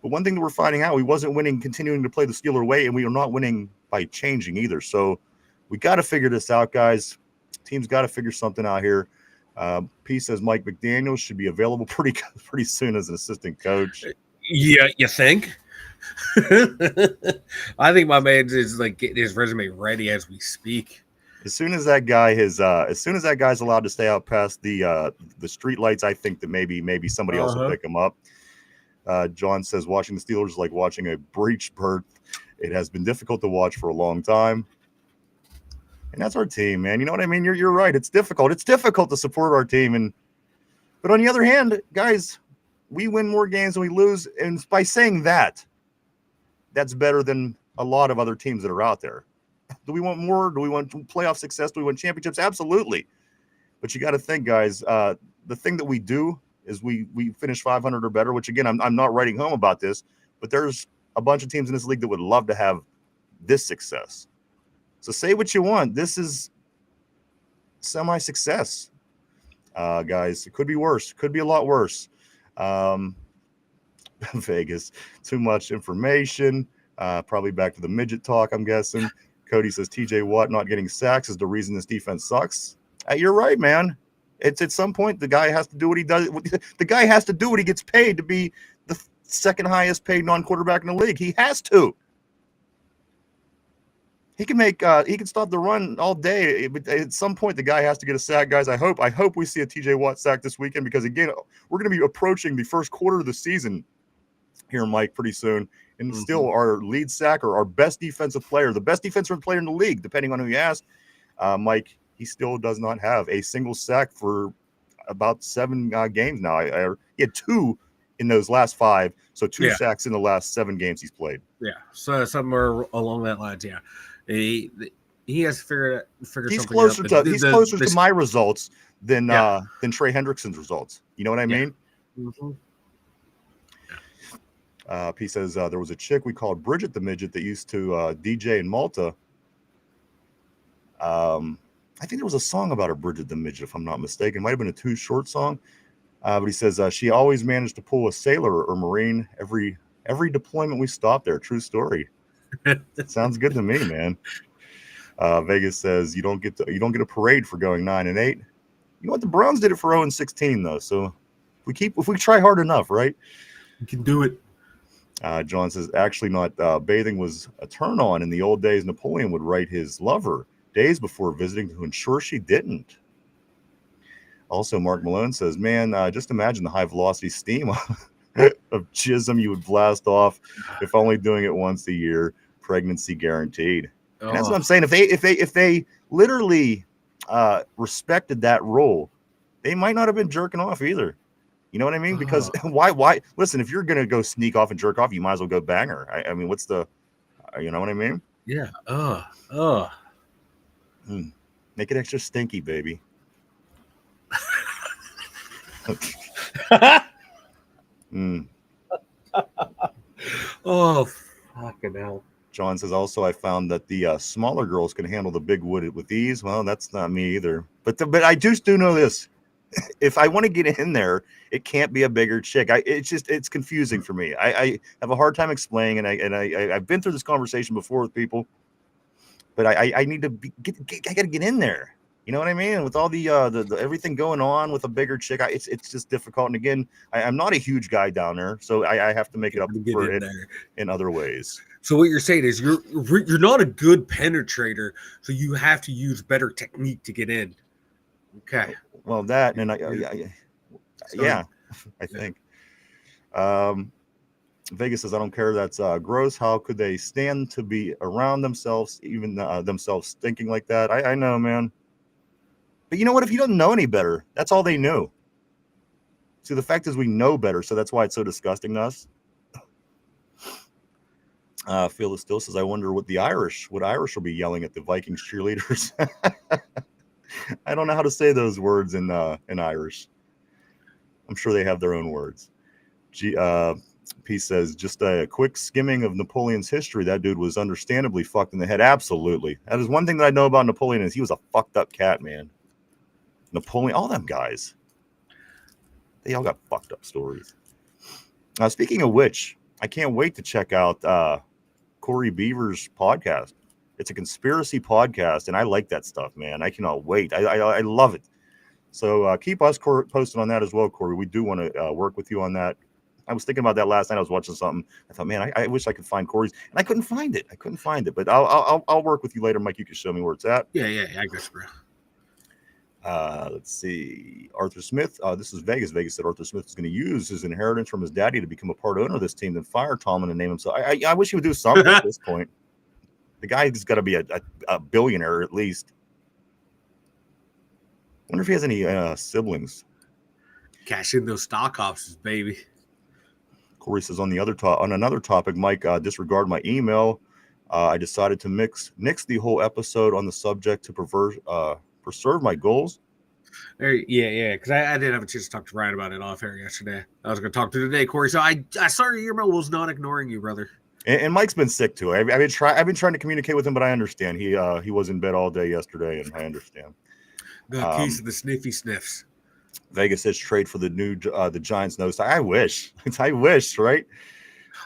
But one thing that we're finding out, we wasn't winning continuing to play the Steeler way, and we are not winning by changing either. So we got to figure this out, guys. Team's got to figure something out here. P says Mike McDaniel should be available pretty soon as an assistant coach. Yeah, you think? I think my man is like getting his resume ready as we speak. As soon as that guy's allowed to stay out past the street lights, I think that maybe somebody else will pick him up. John says watching the Steelers is like watching a breech birth. It has been difficult to watch for a long time. And that's our team, man. You know what I mean? You're right. It's difficult. It's difficult to support our team. But on the other hand, guys, we win more games than we lose. And by saying that, that's better than a lot of other teams that are out there. Do we want more? Do we want playoff success? Do we want championships? Absolutely. But you got to think, guys, the thing that we do is we finish 500 or better, which, again, I'm not writing home about this, but there's a bunch of teams in this league that would love to have this success. So say what you want. This is semi-success, guys. It could be worse. Could be a lot worse. Vegas, too much information. Probably back to the midget talk, I'm guessing. Cody says TJ Watt not getting sacks is the reason this defense sucks. You're right, man. It's at some point the guy has to do what he does. The guy has to do what he gets paid to be the second highest paid non-quarterback in the league. He has to. He can stop the run all day, but at some point the guy has to get a sack, guys. I hope we see a TJ Watt sack this weekend because, again, we're going to be approaching the first quarter of the season here, Mike, pretty soon. And still our lead sack or our best defensive player, the best defensive player in the league, depending on who you ask, Mike, he still does not have a single sack for about 7 games now. He had 2 in those last 5, so 2 sacks in the last 7 games he's played. Yeah, so somewhere along that lines, yeah. He has to figure he's something closer out. He's closer to my results than Trey Hendrickson's results. You know what I mean? Mm-hmm. P says there was a chick we called Bridget the Midget that used to DJ in Malta. I think there was a song about a Bridget the Midget, if I'm not mistaken. It might have been a Too Short song. But he says she always managed to pull a sailor or Marine every deployment we stopped there. True story. Sounds good to me, man. Vegas says you don't get a parade for going 9-8. You know what? The Browns did it for 0-16 though. So if we try hard enough, right? We can do it. John says actually not bathing was a turn on in the old days. Napoleon would write his lover days before visiting to ensure she didn't. Also, Mark Malone says, man, just imagine the high velocity steam of jism you would blast off if only doing it once a year. Pregnancy guaranteed. Oh. And that's what I'm saying. If they literally respected that rule, they might not have been jerking off either. You know what I mean? Because why? Listen, if you're gonna go sneak off and jerk off, you might as well go banger. I mean, what's the? You know what I mean? Yeah. Make it extra stinky, baby. Oh, fucking hell. John says also I found that the smaller girls can handle the big wood with ease. Well, that's not me either. But I do know this. If I want to get in there, it can't be a bigger chick. It's confusing for me. I have a hard time explaining, and I've been through this conversation before with people, but I need to I got to get in there. You know what I mean? With all the everything going on with a bigger chick, it's just difficult. And again, I'm not a huge guy down there, so I have to make it up for it in other ways. So what you're saying is you're not a good penetrator, so you have to use better technique to get in. Okay. Well, that and yeah, I think. Vegas says I don't care. That's gross. How could they stand to be around themselves, even themselves thinking like that? I know, man. But you know what? If you don't know any better, that's all they knew. See, the fact is we know better, so that's why it's so disgusting to us. Phyllis still says, I wonder what Irish will be yelling at the Vikings cheerleaders. I don't know how to say those words in Irish. I'm sure they have their own words. He says, just a quick skimming of Napoleon's history. That dude was understandably fucked in the head. Absolutely. That is one thing that I know about Napoleon is he was a fucked up cat, man. Napoleon, all them guys, they all got fucked up stories. Speaking of which, I can't wait to check out Corey Beaver's podcast. It's a conspiracy podcast, and I like that stuff, man. I cannot wait. I love it. So keep us posted on that as well, Corey. We do want to work with you on that. I was thinking about that last night. I was watching something. I thought, man, I wish I could find Corey's, and I couldn't find it. But I'll work with you later, Mike. You can show me where it's at. Yeah, I guess, bro. Let's see. Arthur Smith. This is Vegas. Vegas said Arthur Smith is going to use his inheritance from his daddy to become a part owner of this team, then fire Tomlin and name himself. I wish he would do something at this point. The guy's got to be a billionaire at least. Wonder if he has any siblings. Cash in those stock options, baby. Corey says on another topic, Mike, disregard my email. I decided to nix the whole episode on the subject to preserve my goals. Yeah, because I didn't have a chance to talk to Ryan about it off air yesterday. I was going to talk to today, Corey. So I saw your email, was not ignoring you, brother. And Mike's been sick too. I've been trying to communicate with him, but I understand he was in bed all day yesterday, and I understand. Got keys to the sniffy sniffs. Vegas says trade for the new the Giants nose. I wish, right?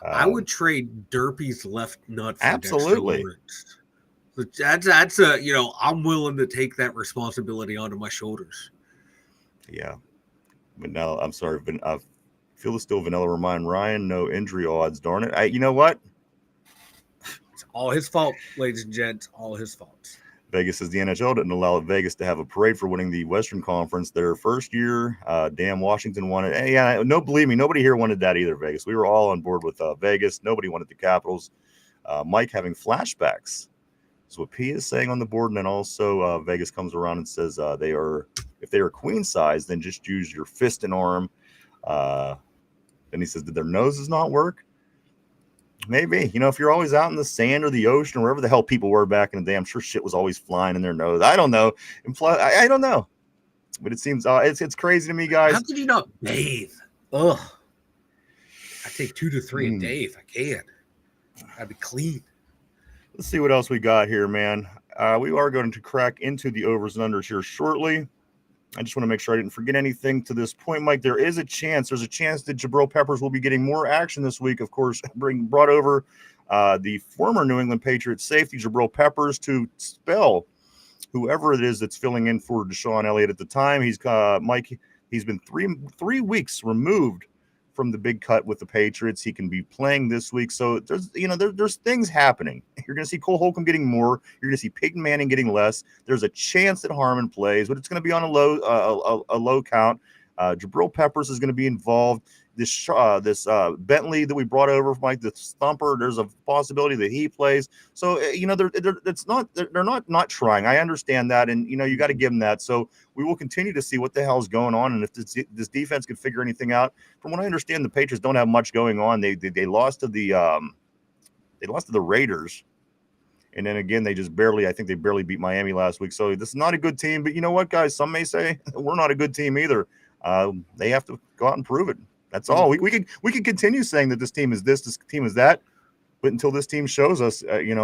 I would trade Derpy's left nut for absolutely. That's I'm willing to take that responsibility onto my shoulders. Yeah, but now I'm sorry, feel the still vanilla remind Ryan, no injury odds. Darn it! You know what? It's all his fault, ladies and gents. All his fault. Vegas says the NHL didn't allow Vegas to have a parade for winning the Western Conference their first year. Damn, Washington wanted. Yeah, no, believe me, nobody here wanted that either. Vegas, we were all on board with Vegas. Nobody wanted the Capitals. Mike having flashbacks. That's what P is saying on the board, and then also Vegas comes around and says if they are queen size, then just use your fist and arm. Then he says, did their noses not work? Maybe. If you're always out in the sand or the ocean or wherever the hell people were back in the day, I'm sure shit was always flying in their nose. I don't know. I don't know. But it seems it's crazy to me, guys. How could you not bathe? Ugh. I take 2 to 3 a day if I can. I'd be clean. Let's see what else we got here, man. We are going to crack into the overs and unders here shortly. I just want to make sure I didn't forget anything to this point, Mike. There's a chance that Jabril Peppers will be getting more action this week. Of course, brought over the former New England Patriots safety, Jabril Peppers, to spell whoever it is that's filling in for Deshaun Elliott at the time. He's been three weeks removed from the big cut with the Patriots. He can be playing this week. So there's things happening. You're going to see Cole Holcomb getting more. You're going to see Peyton Manning getting less. There's a chance that Harmon plays, but it's going to be on a low count. Jabril Peppers is going to be involved. This Bentley that we brought over from Mike, the Thumper, there's a possibility that he plays. So they're not trying. I understand that, and you got to give them that. So we will continue to see what the hell's going on, and if this defense can figure anything out. From what I understand, the Patriots don't have much going on. They lost to the Raiders, and then again they barely beat Miami last week. So this is not a good team. But you know what, guys? Some may say we're not a good team either. They have to go out and prove it. That's all. We can continue saying that this team is this team is that, but until this team shows us, this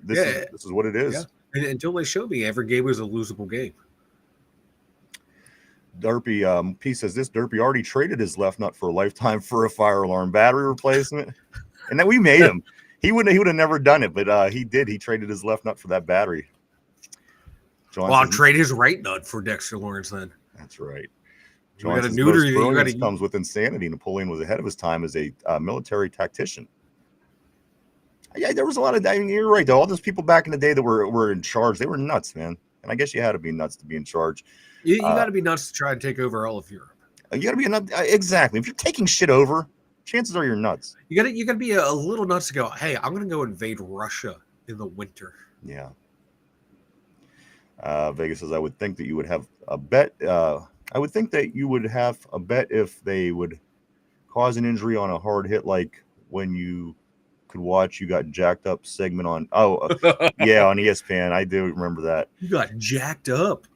is what it is. Yeah. And until they show me, every game was a losable game. Derpy, P says this. Derpy already traded his left nut for a lifetime for a fire alarm battery replacement, and then we made him. He would have never done it, but he did. He traded his left nut for that battery. I'll trade his right nut for Dexter Lawrence then. That's right. Comes with insanity. Napoleon was ahead of his time as a military tactician. Yeah, there was a lot of. You're right, though. All those people back in the day that were in charge, they were nuts, man. And I guess you had to be nuts to be in charge. You got to be nuts to try and take over all of Europe. You got to be a nut. Exactly. If you're taking shit over, chances are you're nuts. You got to be a little nuts to go, hey, I'm going to go invade Russia in the winter. Yeah. Vegas says, I would think that you would have a bet. I would think that you would have a bet if they would cause an injury on a hard hit, like when you could watch. You got jacked up segment on. On ESPN. I do remember that. You got jacked up.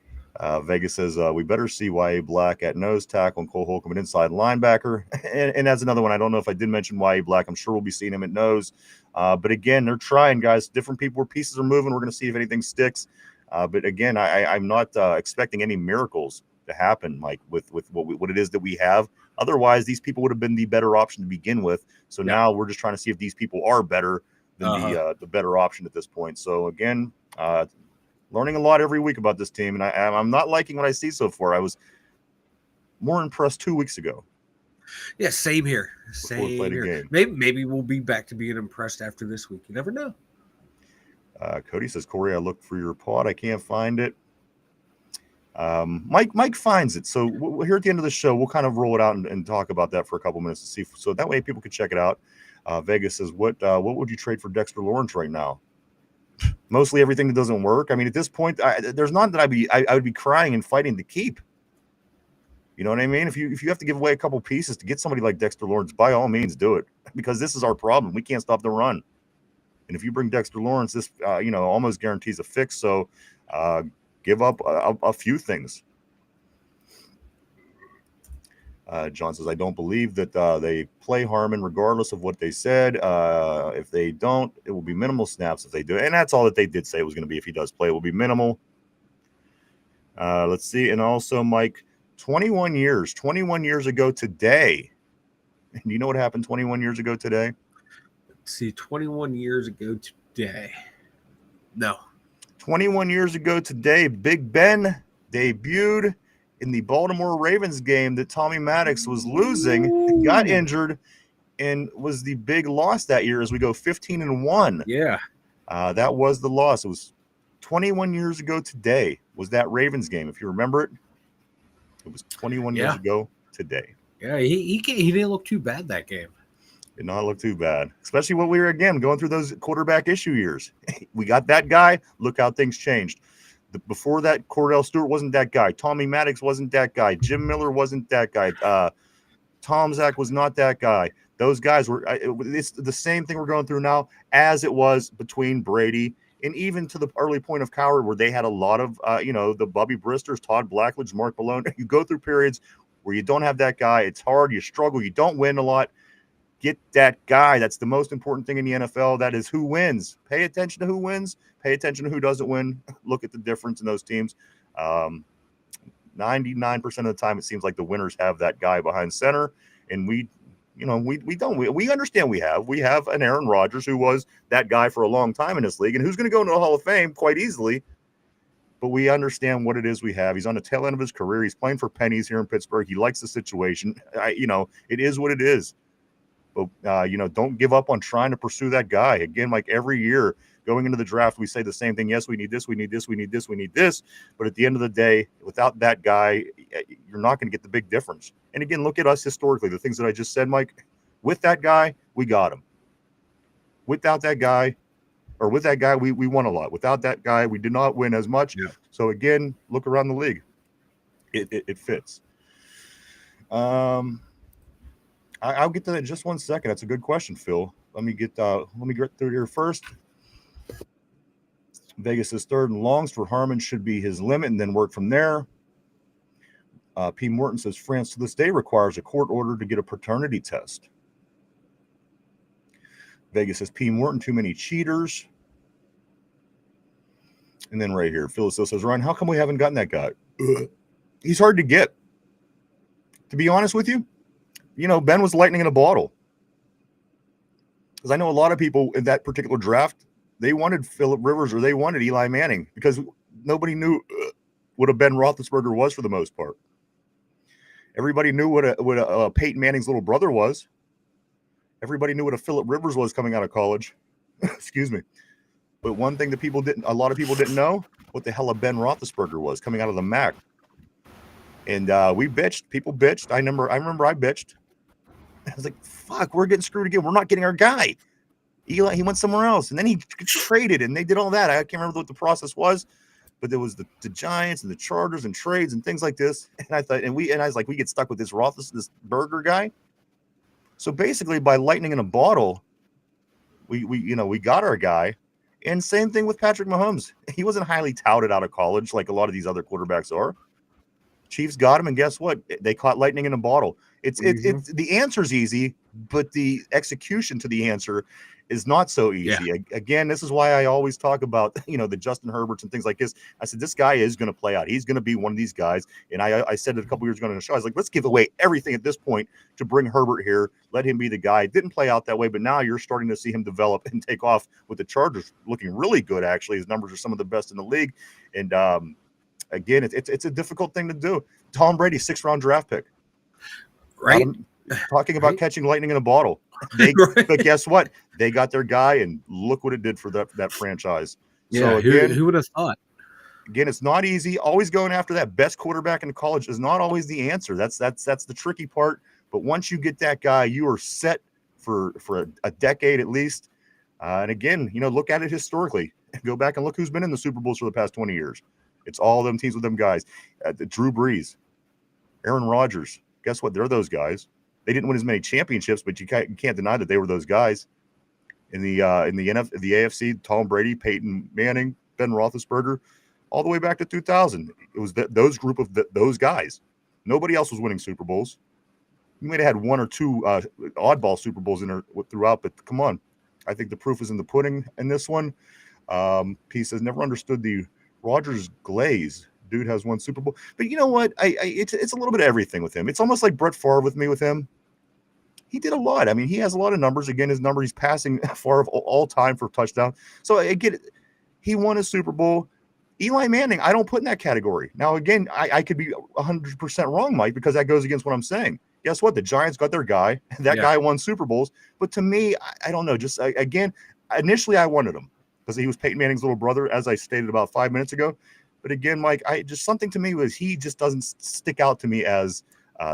Vegas says we better see Y.A. Black at nose tackle and Cole Holcomb at inside linebacker. And that's another one. I don't know if I did mention Y.A. Black. I'm sure we'll be seeing him at nose. But again, they're trying, guys. Different people where pieces are moving. We're going to see if anything sticks. But again, I'm not expecting any miracles to happen, Mike, with what it is that we have. Otherwise, these people would have been the better option to begin with. So now we're just trying to see if these people are better than the better option at this point. So again, learning a lot every week about this team, and I'm not liking what I see so far. I was more impressed 2 weeks ago. Yeah, same here. Same here. Maybe we'll be back to being impressed after this week. You never know. Cody says, Corey, I looked for your pod. I can't find it. Mike finds it. So here at the end of the show, we'll kind of roll it out and talk about that for a couple minutes to see. So that way people can check it out. Vegas says, what would you trade for Dexter Lawrence right now? Mostly everything that doesn't work. I mean, at this point, there's none that I would be crying and fighting to keep. You know what I mean? If you have to give away a couple pieces to get somebody like Dexter Lawrence, by all means, do it, because this is our problem. We can't stop the run. And if you bring Dexter Lawrence, this almost guarantees a fix. So give up a few things. John says, I don't believe that they play Harmon regardless of what they said. If they don't, it will be minimal snaps if they do. And that's all that they did say it was going to be. If he does play, it will be minimal. Let's see. And also, Mike, 21 years ago today. And you know what happened 21 years ago today? Let's see, 21 years ago today. No. 21 years ago today, Big Ben debuted in the Baltimore Ravens game that Tommy Maddox was losing, got injured, and was the big loss that year as we go 15-1. Yeah. That was the loss. It was 21 years ago today was that Ravens game. If you remember it, it was 21 years ago today. Yeah, he didn't look too bad that game. Did not look too bad, especially when we were, again, going through those quarterback issue years. We got that guy. Look how things changed. Before that, Cordell Stewart wasn't that guy. Tommy Maddox wasn't that guy. Jim Miller wasn't that guy. Tom Zach was not that guy. Those guys were – it's the same thing we're going through now as it was between Brady and even to the early point of Coward, where they had a lot of, the Bubby Bristers, Todd Blackledge, Mark Malone. You go through periods where you don't have that guy. It's hard. You struggle. You don't win a lot. Get that guy. That's the most important thing in the NFL. That is who wins. Pay attention to who wins. Pay attention to who doesn't win. Look at the difference in those teams. 99% of the time, it seems like the winners have that guy behind center, and we don't. We understand we have an Aaron Rodgers who was that guy for a long time in this league, and who's going to go into the Hall of Fame quite easily. But we understand what it is we have. He's on the tail end of his career. He's playing for pennies here in Pittsburgh. He likes the situation. It is what it is. But, don't give up on trying to pursue that guy. Again, like every year going into the draft, we say the same thing. Yes, we need this, we need this, we need this, we need this. But at the end of the day, without that guy, you're not going to get the big difference. And again, look at us historically, the things that I just said, Mike. With that guy, we got him. Without that guy, or with that guy, we won a lot. Without that guy, we did not win as much. Yeah. So again, look around the league. It fits. I'll get to that in just 1 second. That's a good question, Phil. Let me get through here first. Vegas is third and longs for Harmon should be his limit and then work from there. P. Morton says France to this day requires a court order to get a paternity test. Vegas says P. Morton, too many cheaters. And then right here, Phil still says, Ryan, how come we haven't gotten that guy? He's hard to get. To be honest with you, Ben was lightning in a bottle. Because I know a lot of people in that particular draft, they wanted Phillip Rivers or they wanted Eli Manning because nobody knew what a Ben Roethlisberger was for the most part. Everybody knew what a Peyton Manning's little brother was. Everybody knew what a Phillip Rivers was coming out of college. Excuse me. But one thing that a lot of people didn't know, what the hell a Ben Roethlisberger was coming out of the MAC. And we bitched. People bitched. I remember I bitched. I was like, fuck, we're getting screwed again. We're not getting our guy. Eli, he went somewhere else. And then he traded and they did all that. I can't remember what the process was, but there was the Giants and the Chargers and trades and things like this. And I thought, I was like, we get stuck with this Burger guy. So basically by lightning in a bottle, we got our guy. And same thing with Patrick Mahomes. He wasn't highly touted out of college like a lot of these other quarterbacks are. Chiefs got him, and guess what? They caught lightning in a bottle. It's the answer's easy, but the execution to the answer is not so easy. Yeah. Again, this is why I always talk about the Justin Herberts and things like this. I said this guy is going to play out. He's going to be one of these guys. And I said it a couple years ago on the show. I was like, let's give away everything at this point to bring Herbert here. Let him be the guy. It didn't play out that way, but now you're starting to see him develop and take off with the Chargers, looking really good. Actually, his numbers are some of the best in the league. And again, it's a difficult thing to do. Tom Brady, 6th-round draft pick. Right. Talking about catching lightning in a bottle. But guess what? They got their guy, and look what it did for that franchise. Yeah, so again, who would have thought? Again, it's not easy. Always going after that best quarterback in college is not always the answer. That's the tricky part. But once you get that guy, you are set for a decade at least. And again, look at it historically. Go back and look who's been in the Super Bowls for the past 20 years. It's all them teams with them guys. Drew Brees, Aaron Rodgers. Guess what? They're those guys. They didn't win as many championships, but you can't deny that they were those guys. In the AFC, Tom Brady, Peyton Manning, Ben Roethlisberger, all the way back to 2000. It was those group of those guys. Nobody else was winning Super Bowls. You might have had 1 or 2 oddball Super Bowls in there throughout, but come on. I think the proof is in the pudding in this one. He says, never understood the Rodgers glaze. Dude has 1 Super Bowl. But you know what? It's a little bit of everything with him. It's almost like Brett Favre with him. He did a lot. I mean, he has a lot of numbers. Again, his number, he's passing Favre all time for touchdown. So I get it. He won a Super Bowl. Eli Manning, I don't put in that category. Now, again, I could be 100% wrong, Mike, because that goes against what I'm saying. Guess what? The Giants got their guy. That guy won Super Bowls. But to me, I don't know. Just again, initially I wanted him because he was Peyton Manning's little brother, as I stated about 5 minutes ago. But again, Mike, something to me was he just doesn't stick out to me as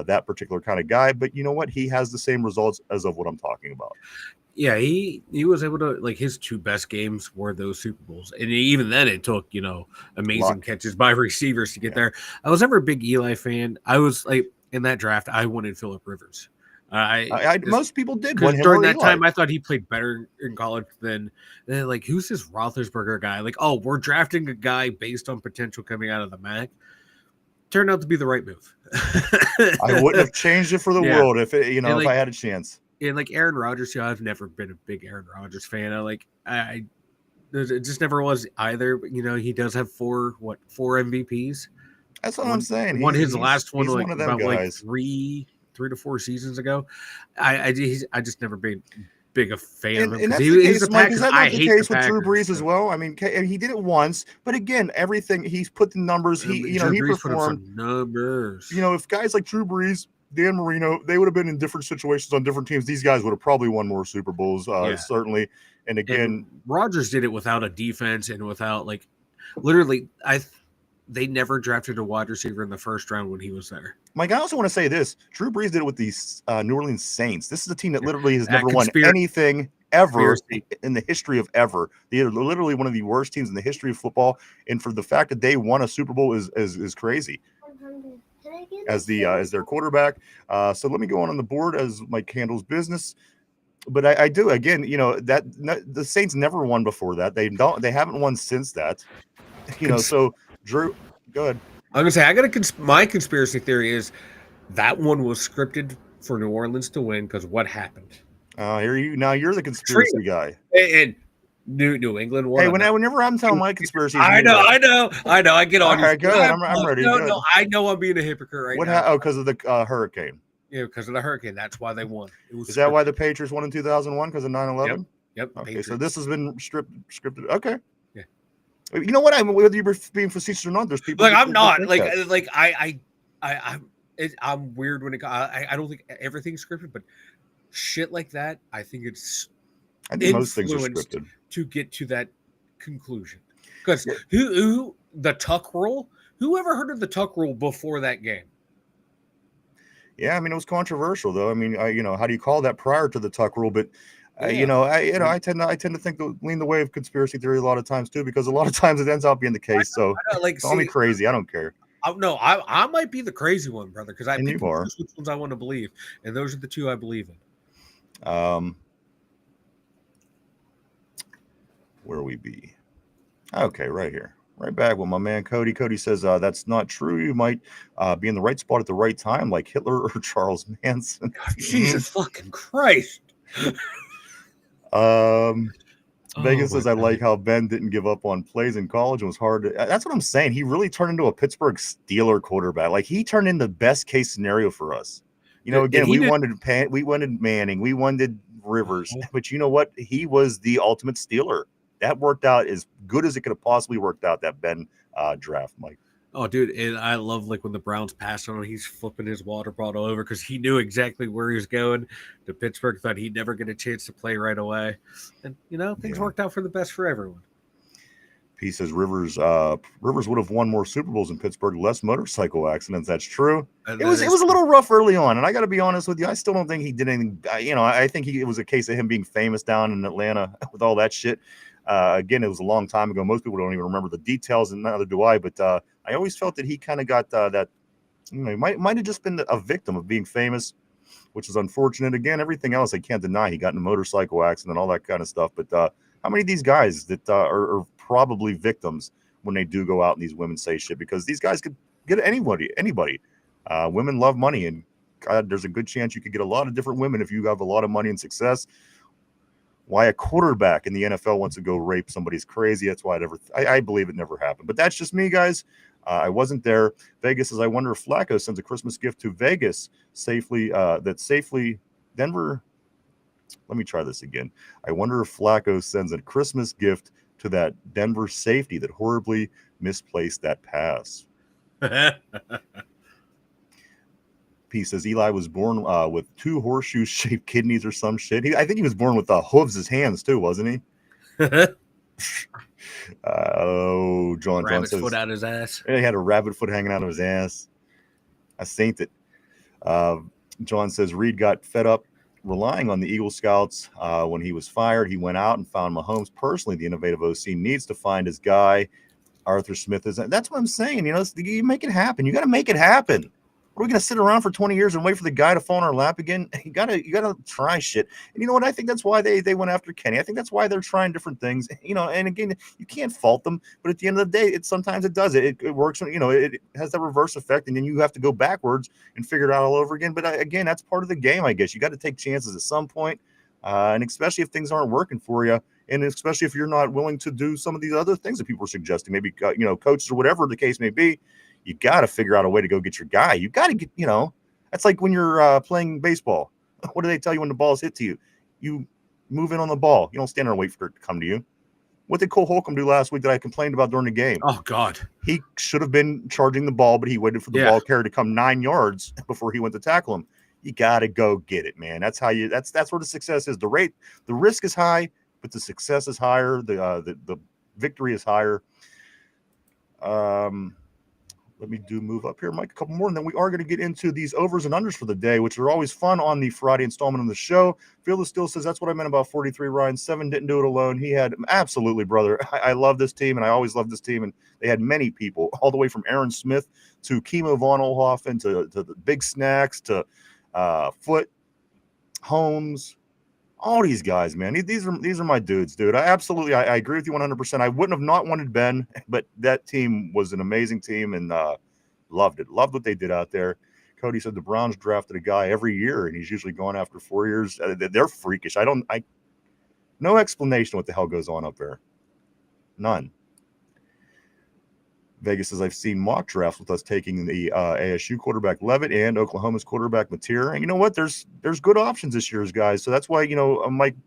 that particular kind of guy. But you know what? He has the same results as of what I'm talking about. Yeah, he was able to, like, his 2 best games were those Super Bowls. And even then it took, amazing catches by receivers to get there. I was never a big Eli fan. I was like, in that draft, I wanted Phillip Rivers. Most people did. During that time, I thought he played better in college than like, who's this Roethlisberger guy? Like, oh, we're drafting a guy based on potential coming out of the MAC. Turned out to be the right move. I wouldn't have changed it for the world if if I had a chance. And like Aaron Rodgers, I've never been a big Aaron Rodgers fan. It just never was either. But he does have 4 MVPs. That's what I'm saying. Won his last one like one about like 3 to 4 seasons ago. I just never been big a fan of him. He's a Packers. Is that not the case with Drew Brees as well? I mean, he did it once, but again, everything he's put the numbers. He performed numbers. If guys like Drew Brees, Dan Marino, they would have been in different situations on different teams. These guys would have probably won more Super Bowls, certainly. And again, Rodgers did it without a defense and without literally. They never drafted a wide receiver in the first round when he was there. Mike, I also want to say this. Drew Brees did it with the New Orleans Saints. This is a team that literally has never won anything ever in the history of ever. They are literally one of the worst teams in the history of football. And for the fact that they won a Super Bowl is crazy. As their quarterback. So let me go on the board as Mike handles business. But I do, again, that the Saints never won before that. They haven't won since that. So Drew, go ahead. I'm gonna say my conspiracy theory is that one was scripted for New Orleans to win because what happened? You're the conspiracy guy. And New England won. Hey, whenever I'm telling my conspiracy, I know. I get on. All right, good. I'm ready. No, I know I'm being a hypocrite right now. Because of the hurricane. Yeah, because of the hurricane. That's why they won. Is that why the Patriots won in 2001? Because of 9/11? Yep. Okay, Patriots. so this has been scripted. Okay. Yeah. You know what? Whether you're being facetious or not, there's people. I'm not. I'm weird when I don't think everything's scripted, but shit like that, I think most things are scripted to get to that conclusion. Because who the tuck rule? Who ever heard of the tuck rule before that game? Yeah, I mean, it was controversial, though. I mean, how do you call that prior to the tuck rule? But I tend to lean the way of conspiracy theory a lot of times too, because a lot of times it ends up being the case. Call me crazy, I don't care. I might be the crazy one, brother, because I pick which ones I want to believe, and those are the 2 I believe in. Where we be? Okay, right here. Right back with my man Cody. Cody says that's not true. You might be in the right spot at the right time, like Hitler or Charles Manson. Jesus fucking Christ. Vegas says I like how Ben didn't give up on plays in college and was hard to. That's what I'm saying. He really turned into a Pittsburgh Steeler quarterback. Like he turned into the best case scenario for us. You know, again, we wanted Manning, we wanted Rivers, but you know what? He was the ultimate Steeler. That worked out as good as it could have possibly worked out, that Ben draft, Mike. Oh, dude, and I love like when the Browns passed on him, he's flipping his water bottle over because he knew exactly where he was going to Pittsburgh, thought he'd never get a chance to play right away. And, you know, things worked out for the best for everyone. He says Rivers would have won more Super Bowls in Pittsburgh, less motorcycle accidents. That's true. It was a little rough early on, and I got to be honest with you, I still don't think he did anything. You know, I think it was a case of him being famous down in Atlanta with all that shit. Again, it was a long time ago. Most people don't even remember the details, and neither do I. But I always felt that he kind of got that. You know, he might have just been a victim of being famous, which is unfortunate. Again, everything else I can't deny. He got in a motorcycle accident, all that kind of stuff. But how many of these guys that are probably victims when they do go out and these women say shit? Because these guys could get anybody. Women love money, and God, there's a good chance you could get a lot of different women if you have a lot of money and success. Why a quarterback in the NFL wants to go rape somebody's crazy. That's why I believe it never happened. But that's just me, guys. I wasn't there. Vegas says, I wonder if Flacco sends a Christmas gift to Vegas safely. Denver. Let me try this again. I wonder if Flacco sends a Christmas gift to that Denver safety that horribly misplaced that pass. P says Eli was born with 2 horseshoe-shaped kidneys or some shit. I think he was born with hooves as hands too, wasn't he? John Rabbit's says, foot out his ass. He had a rabbit foot hanging out of his ass. I saint it. John says Reed got fed up relying on the Eagle Scouts when he was fired. He went out and found Mahomes personally. The innovative OC needs to find his guy. Arthur Smith is. That's what I'm saying. You know, you make it happen. You got to make it happen. Are we going to sit around for 20 years and wait for the guy to fall in our lap again? You gotta try shit. And you know what? I think that's why they went after Kenny. I think that's why they're trying different things. You know, and again, you can't fault them. But at the end of the day, sometimes it does. It works. You know, it has that reverse effect, and then you have to go backwards and figure it out all over again. But again, that's part of the game, I guess. You got to take chances at some point, and especially if things aren't working for you, and especially if you're not willing to do some of these other things that people are suggesting, maybe coaches or whatever the case may be. You got to figure out a way to go get your guy. You got to get, that's like when you're playing baseball. What do they tell you when the ball is hit to you? You move in on the ball. You don't stand there and wait for it to come to you. What did Cole Holcomb do last week that I complained about during the game? Oh, God. He should have been charging the ball, but he waited for the ball carrier to come 9 yards before he went to tackle him. You got to go get it, man. That's how that's where the success is. The risk is high, but the success is higher. The victory is higher. Let me move up here, Mike, a couple more, and then we are going to get into these overs and unders for the day, which are always fun on the Friday installment of the show. Fearless still says, that's what I meant about 43, Ryan. 7 didn't do it alone. He had, absolutely, brother. I love this team, and I always love this team, and they had many people, all the way from Aaron Smith to Kimo Von Olhoffen to the Big Snacks to Foot, Holmes, all these guys, man. These are my dudes, dude. I agree with you 100%. I wouldn't have not wanted Ben, but that team was an amazing team, and loved it. Loved what they did out there. Cody said the Browns drafted a guy every year, and he's usually gone after 4 years. They're freakish. No explanation what the hell goes on up there. None. Vegas says, I've seen mock drafts with us taking the ASU quarterback Levitt and Oklahoma's quarterback Mateer. And you know what? There's good options this year, guys. So that's why, Mike,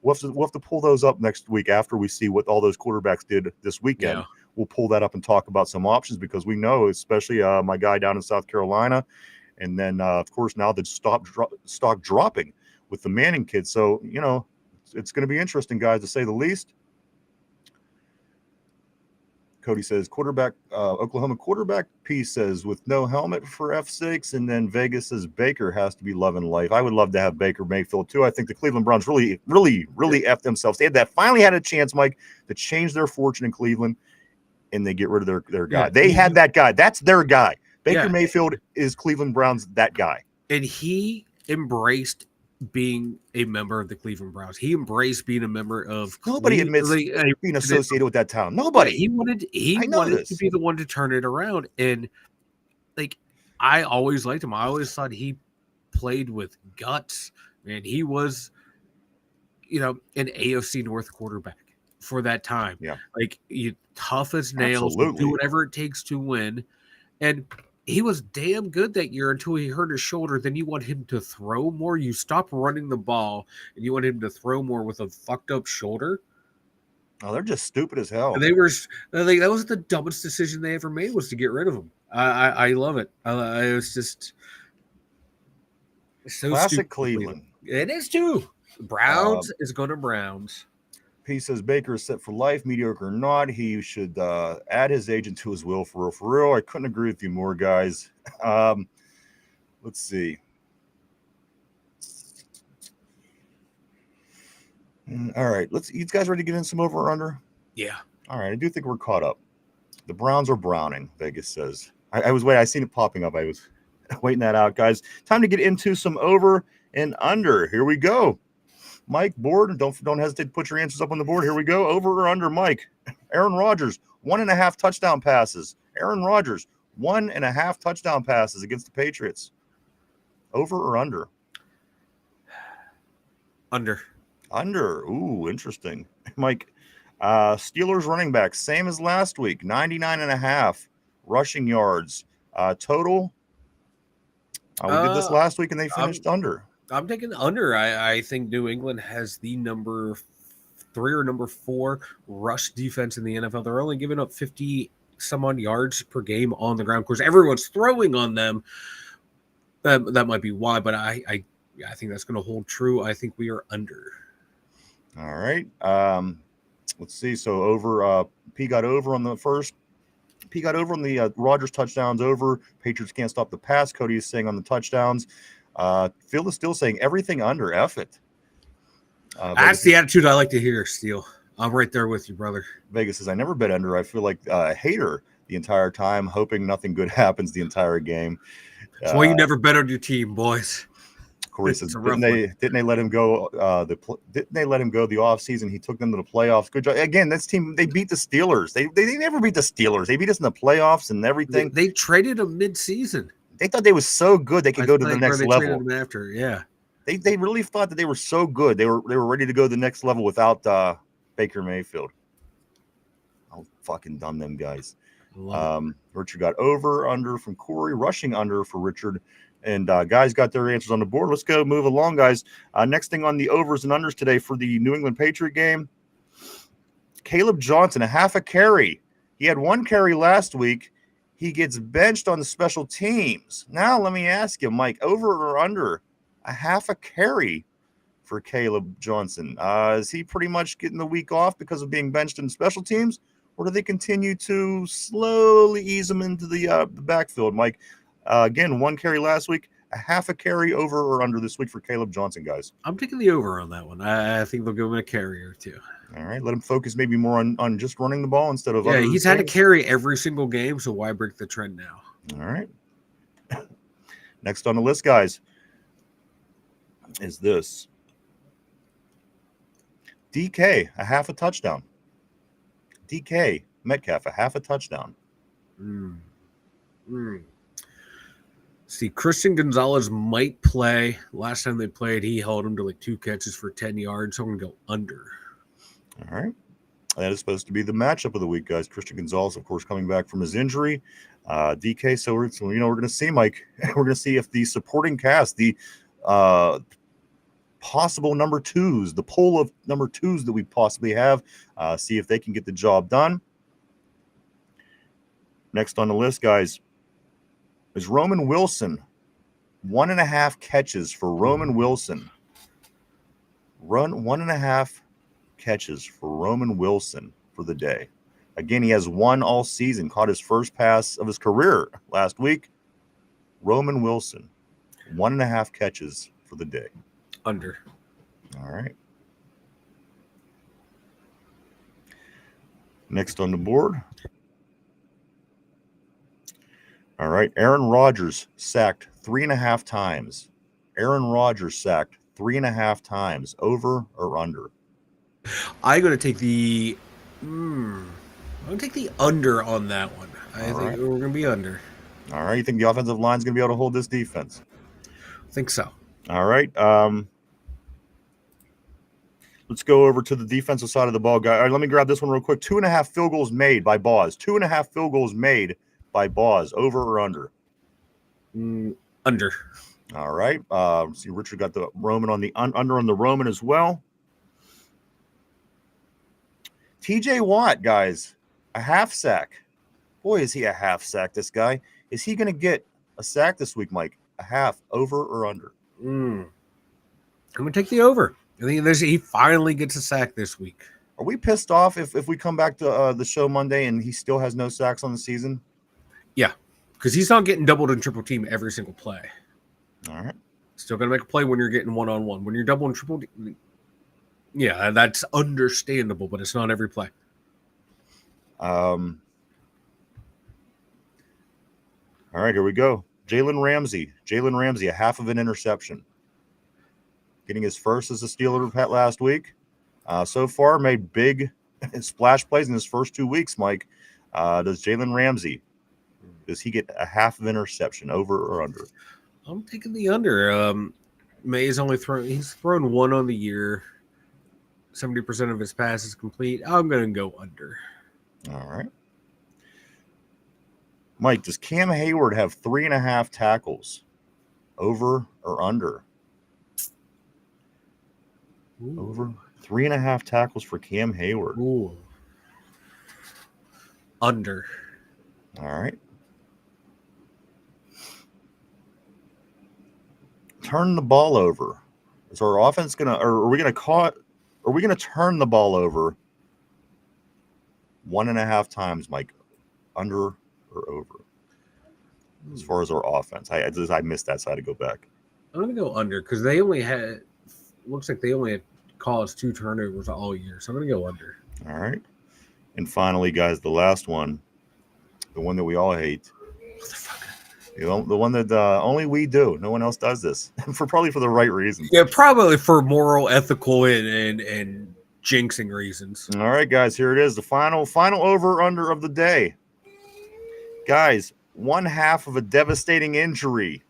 we'll have to pull those up next week after we see what all those quarterbacks did this weekend. Yeah. We'll pull that up and talk about some options because we know, especially my guy down in South Carolina. And then, of course, now the stock dropping with the Manning kids. So, it's going to be interesting, guys, to say the least. Cody says Oklahoma quarterback. P says with no helmet for F6, and then Vegas says Baker has to be loving life. I would love to have Baker Mayfield too. I think the Cleveland Browns really effed themselves. They finally had a chance, Mike, to change their fortune in Cleveland, and they get rid of their guy. They had that guy. That's their guy. Baker Mayfield is Cleveland Browns that guy, and he embraced being a member of the Cleveland Browns. He embraced being a member of Nobody admits being associated with that town. Nobody. He wanted to be the one to turn it around. And like, I always liked him. I always thought he played with guts. Man, he was, an AFC North quarterback for that time. Yeah. Like, tough as nails, do whatever it takes to win. And he was damn good that year until he hurt his shoulder. Then you want him to throw more. You stop running the ball and you want him to throw more with a fucked up shoulder. Oh, they're just stupid as hell. That was the dumbest decision they ever made, was to get rid of him. I love it. It was just so classic stupid. Cleveland. It is too. Browns is going to Browns. P says Baker is set for life, mediocre or not. He should add his agent to his will, for real. I couldn't agree with you more, guys. Let's see. All right, you guys ready to get in some over or under? Yeah. All right, I do think we're caught up. The Browns are browning, Vegas says. I was waiting. I seen it popping up. I was waiting that out, guys. Time to get into some over and under. Here we go. Mike, board. Don't hesitate to put your answers up on the board. Here we go. Over or under, Mike. Aaron Rodgers, 1.5 touchdown passes. Aaron Rodgers, 1.5 touchdown passes against the Patriots. Over or under? Under. Under. Ooh, interesting. Mike, Steelers running back, same as last week, 99.5 rushing yards. Total, we did this last week and they finished under. I'm taking under. I think New England has the number 3 or number 4 rush defense in the NFL. They're only giving up 50 some odd yards per game on the ground. Of course, everyone's throwing on them. That might be why, but I think that's going to hold true. I think we are under. All right. Let's see. So over, P got over on the first. P got over on the Rodgers touchdowns. Over. Patriots can't stop the pass. Cody is saying on the touchdowns. Phil is still saying everything under. F it. That's the attitude I like to hear, Steele. I'm right there with you, brother. Vegas says, I never bet under. I feel like a hater the entire time, hoping nothing good happens the entire game. That's why you never bet on your team, boys. Corey says, didn't they let him go? Didn't they let him go the offseason? He took them to the playoffs. Good job. Again, this team, they beat the Steelers. They never beat the Steelers. They beat us in the playoffs and everything. They traded him mid-season. They thought they was so good they could go to the next level. Traded him after, yeah. They really thought that they were so good. They were ready to go to the next level without Baker Mayfield. How fucking dumb them guys. Richard got over, under from Corey, rushing under for Richard. And guys got their answers on the board. Let's go move along, guys. Next thing on the overs and unders today for the New England Patriot game. Caleb Johnson, a half a carry. He had 1 carry last week. He gets benched on the special teams. Now let me ask you, Mike, over or under a half a carry for Caleb Johnson? Is he pretty much getting the week off because of being benched in special teams? Or do they continue to slowly ease him into the backfield, Mike? Again, 1 carry last week, a half a carry, over or under this week for Caleb Johnson, guys? I'm taking the over on that one. I think they'll give him a carry or 2. All right, let him focus maybe more on just running the ball instead of he's had a carry every single game, so why break the trend now? All right. Next on the list, guys, is this. DK, a half a touchdown. DK Metcalf, a half a touchdown. See, Christian Gonzalez might play. Last time they played, he held him to like 2 catches for 10 yards. So I'm going to go under. All right. That is supposed to be the matchup of the week, guys. Christian Gonzalez, of course, coming back from his injury. DK, so we're going to see, Mike. We're going to see if the supporting cast, the possible number 2s, the pool of number 2s that we possibly have, see if they can get the job done. Next on the list, guys, is Roman Wilson. 1.5 catches for Roman Wilson. 1.5 catches for Roman Wilson for the day. Again, he has 1 all season, caught his first pass of his career last week. Roman Wilson, 1.5 catches for the day. Under. All right. Next on the board. All right. Aaron Rodgers sacked 3.5 times. Aaron Rodgers sacked 3.5 times, over or under? I'm going to take the under on that one. I think we're going to be under. All right. You think the offensive line is going to be able to hold this defense? I think so. All right. Let's go over to the defensive side of the ball, guy. All right, let me grab this one real quick. 2.5 field goals made by Boz. 2.5 field goals made by Boz. Over or under? Under. All right. See, Richard got the Roman on the under on the Roman as well. TJ Watt, guys, a half sack. Boy, is he a half sack, this guy. Is he going to get a sack this week, Mike? A half, over or under? I'm going to take the over. I think he finally gets a sack this week. Are we pissed off if we come back to the show Monday and he still has no sacks on the season? Yeah, because he's not getting doubled and triple team every single play. All right. Still going to make a play when you're getting one-on-one. When you're double and triple, yeah, that's understandable, but it's not every play. All right, here we go. Jalen Ramsey, a half of an interception. Getting his first as a Steeler pet last week. So far, made big splash plays in his first 2 weeks, Mike. Does Jalen Ramsey, does he get a half of interception, over or under? I'm taking the under. He's thrown one on the year. 70% of his passes complete. I'm going to go under. All right. Mike, does Cam Hayward have 3.5 tackles? Over or under? Ooh. Over. 3.5 tackles for Cam Hayward. Ooh. Under. All right. Turn the ball over. Is our offense going to, or are we going to turn the ball over 1.5 times, Mike? Under or over? As far as our offense, I missed that, so I had to go back. I'm going to go under because looks like they only had caused 2 turnovers all year. So I'm going to go under. All right. And finally, guys, the last one, the one that we all hate. Motherfucker. The one that only we do. No one else does this. Probably for the right reasons. Yeah, probably for moral, ethical, and jinxing reasons. All right, guys, here it is. The final over under of the day. Guys, 1/2 of a devastating injury.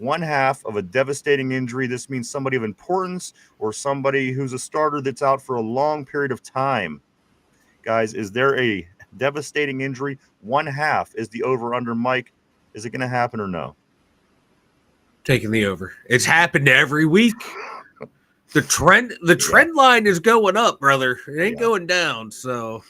1/2 of a devastating injury. This means somebody of importance or somebody who's a starter that's out for a long period of time. Guys, is there a devastating injury? 1/2 is the over under, Mike. Is it going to happen or no? Taking the over. It's happened every week. The trend line is going up, brother. It ain't going down. So,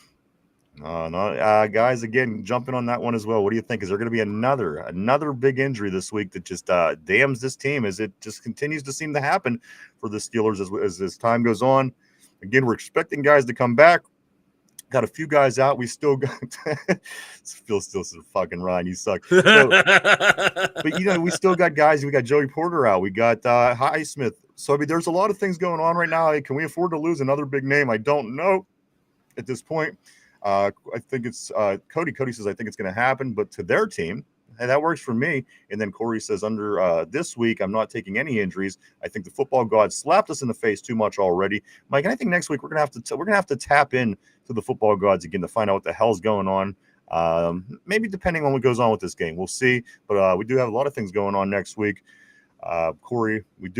guys, again, jumping on that one as well. What do you think? Is there going to be another big injury this week that just damns this team as it just continues to seem to happen for the Steelers as time goes on? Again, we're expecting guys to come back. Got a few guys out. We still got Phil still says, fucking Ryan, you suck. So, but we still got guys. We got Joey Porter out. We got Highsmith. So I mean, there's a lot of things going on right now. Can we afford to lose another big name? I don't know at this point. I think it's Cody. Cody says I think it's going to happen, but to their team, hey, that works for me. And then Corey says under this week, I'm not taking any injuries. I think the football gods slapped us in the face too much already, Mike. And I think next week we're gonna have to tap in to the football gods again to find out what the hell's going on. Maybe depending on what goes on with this game, we'll see. But we do have a lot of things going on next week. Corey, we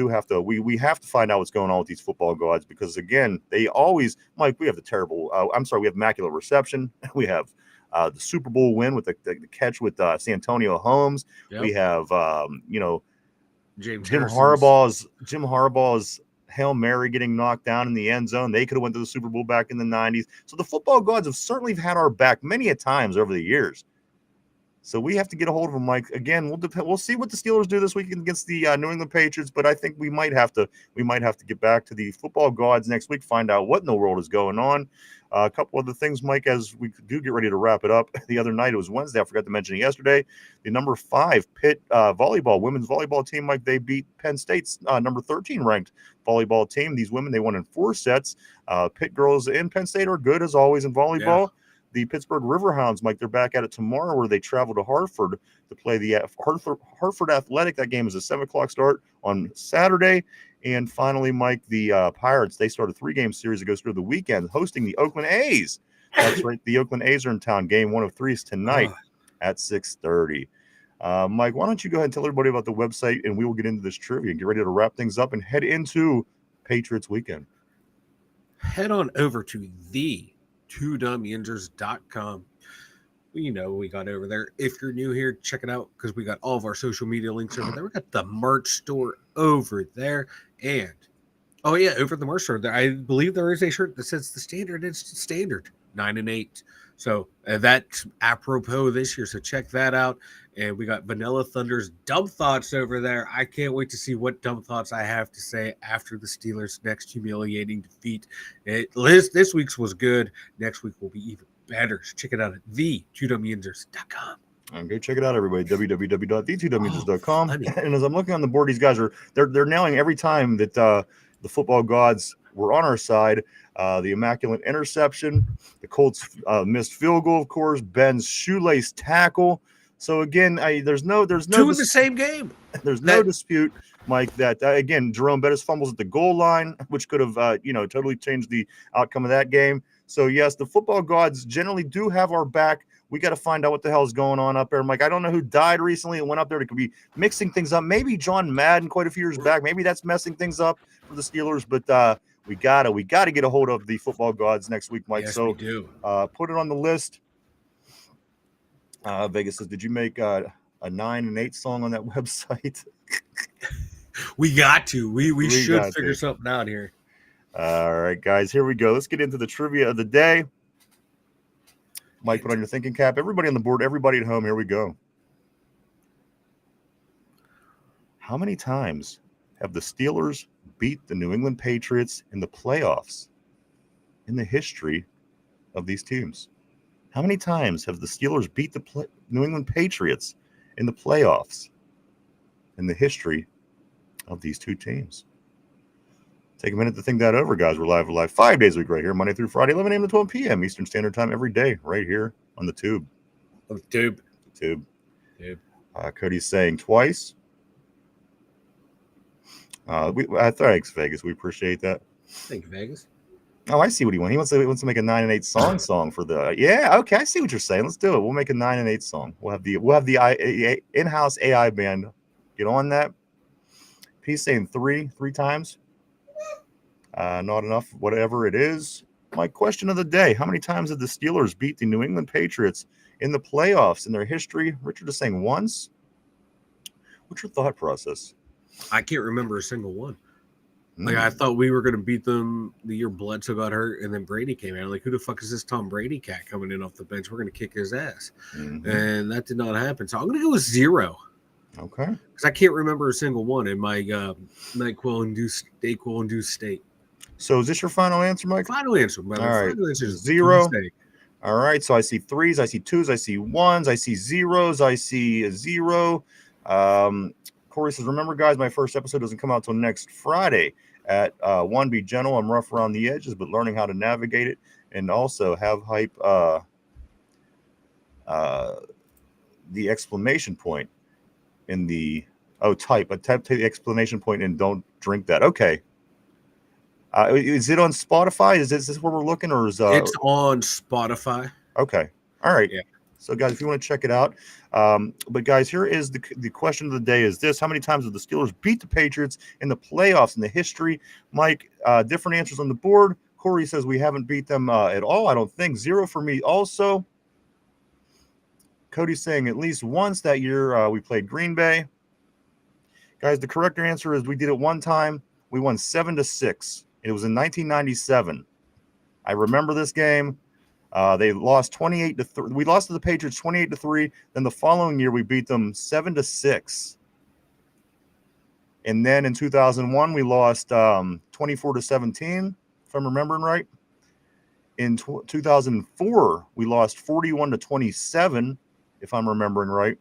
have to find out what's going on with these football gods because again, they always, Mike, we have the terrible. We have immaculate reception. We have the Super Bowl win with the catch with Santonio Holmes. Yep. We have Jim Harbaugh's Hail Mary getting knocked down in the end zone. They could have went to the Super Bowl back in the 90s. So the football gods have certainly had our back many a times over the years. So we have to get a hold of them, Mike. Again, we'll see what the Steelers do this week against the New England Patriots, but I think we might have to get back to the football gods next week, find out what in the world is going on. A couple other things, Mike, as we do get ready to wrap it up. The other night, it was Wednesday. I forgot to mention it yesterday. The number 5 Pitt women's volleyball team, Mike, they beat Penn State's number 13 ranked volleyball team. These women, they won in 4 sets. Pitt girls in Penn State are good as always in volleyball. Yeah. The Pittsburgh Riverhounds, Mike, they're back at it tomorrow where they travel to Hartford to play the Hartford Athletic. That game is a 7 o'clock start on Saturday. And finally, Mike, the Pirates, they started a 3-game series that goes through the weekend, hosting the Oakland A's. That's right. The Oakland A's are in town. Game 1 of 3 is tonight at 6:30. Mike, why don't you go ahead and tell everybody about the website, and we will get into this trivia and get ready to wrap things up and head into Patriots weekend. Head on over to the2dumbyinjers.com. You know, we got over there. If you're new here, check it out because we got all of our social media links over there. We got the merch store over there. And, oh, yeah, over at the merch store, there, I believe there is a shirt that says the standard. It's standard 9 and 8. So that's apropos this year. So check that out. And we got Vanilla Thunder's Dumb Thoughts over there. I can't wait to see what dumb thoughts I have to say after the Steelers' next humiliating defeat. This week's was good. Next week will be even better. So check it out at the2dumbyinjers.com. And go check it out, everybody. www.the2dumbyinjers.com. And as I'm looking on the board, these guys are they're nailing every time that the football gods were on our side. The immaculate interception, the Colts missed field goal, of course, Ben's shoelace tackle. So again, there's no two in the same game. There's no dispute, Mike, that again Jerome Bettis fumbles at the goal line, which could have totally changed the outcome of that game. So yes, the football gods generally do have our back. We got to find out what the hell is going on up there, Mike. I don't know who died recently and went up there to be mixing things up. Maybe John Madden quite a few years back. Maybe that's messing things up for the Steelers, but we gotta get a hold of the football gods next week, Mike. Yes, so we do. Put it on the list. Vegas says, did you make a 9 and 8 song on that website? We got to. We should figure something out here. All right, guys, here we go. Let's get into the trivia of the day. Mike, put on your thinking cap. Everybody on the board, everybody at home, here we go. How many times have the Steelers beat the New England Patriots in the playoffs in the history of these teams? How many times have the Steelers beat the New England Patriots in the playoffs in the history of these two teams? Take a minute to think that over, guys. We're live 5 days a week right here, Monday through Friday, 11 a.m. to 12 p.m. Eastern Standard Time every day right here on the Tube. Tube. Cody's saying twice. Thanks, Vegas. We appreciate that. Thank you, Vegas. Oh, I see what he wants. He wants to make a 9 and 8 song for the. Yeah, okay, I see what you're saying. Let's do it. We'll make a 9 and 8 song. We'll have the in-house AI band get on that. He's saying three times. Not enough. Whatever it is. My question of the day: how many times did the Steelers beat the New England Patriots in the playoffs in their history? Richard is saying once. What's your thought process? I can't remember a single one. Like, I thought we were going to beat them the year Bledsoe got hurt and then Brady came out. Like, who the fuck is this Tom Brady cat coming in off the bench? We're going to kick his ass. And that did not happen. So I'm going to go with 0. Okay. Because I can't remember a single one in my NyQuil-induced state. So is this your final answer, Mike? Final answer. All right. Final answer is 0. All right. So I see 3s. I see 2s. I see 1s. I see 0s. I see a 0. Corey says, remember, guys, my first episode doesn't come out till next Friday at 1. Be gentle. I'm rough around the edges, but learning how to navigate it. And also have hype the exclamation point in the type the exclamation point and don't drink that. Okay. Is it on Spotify? Is this where we're looking, or is it's on Spotify? Okay. All right. Yeah. So, guys, if you want to check it out, but guys, here is the question of the day: is this? How many times have the Steelers beat the Patriots in the playoffs in the history? Mike, different answers on the board. Corey says we haven't beat them at all. I don't think. 0 for me. Also, Cody's saying at least once that year we played Green Bay. Guys, the correct answer is we did it one time. We won 7-6. It was in 1997. I remember this game. They lost 28-3. We lost to the Patriots 28-3. Then the following year we beat them 7-6. And then in 2001 we lost 24-17, if I'm remembering right. In 2004 we lost 41-27, if I'm remembering right.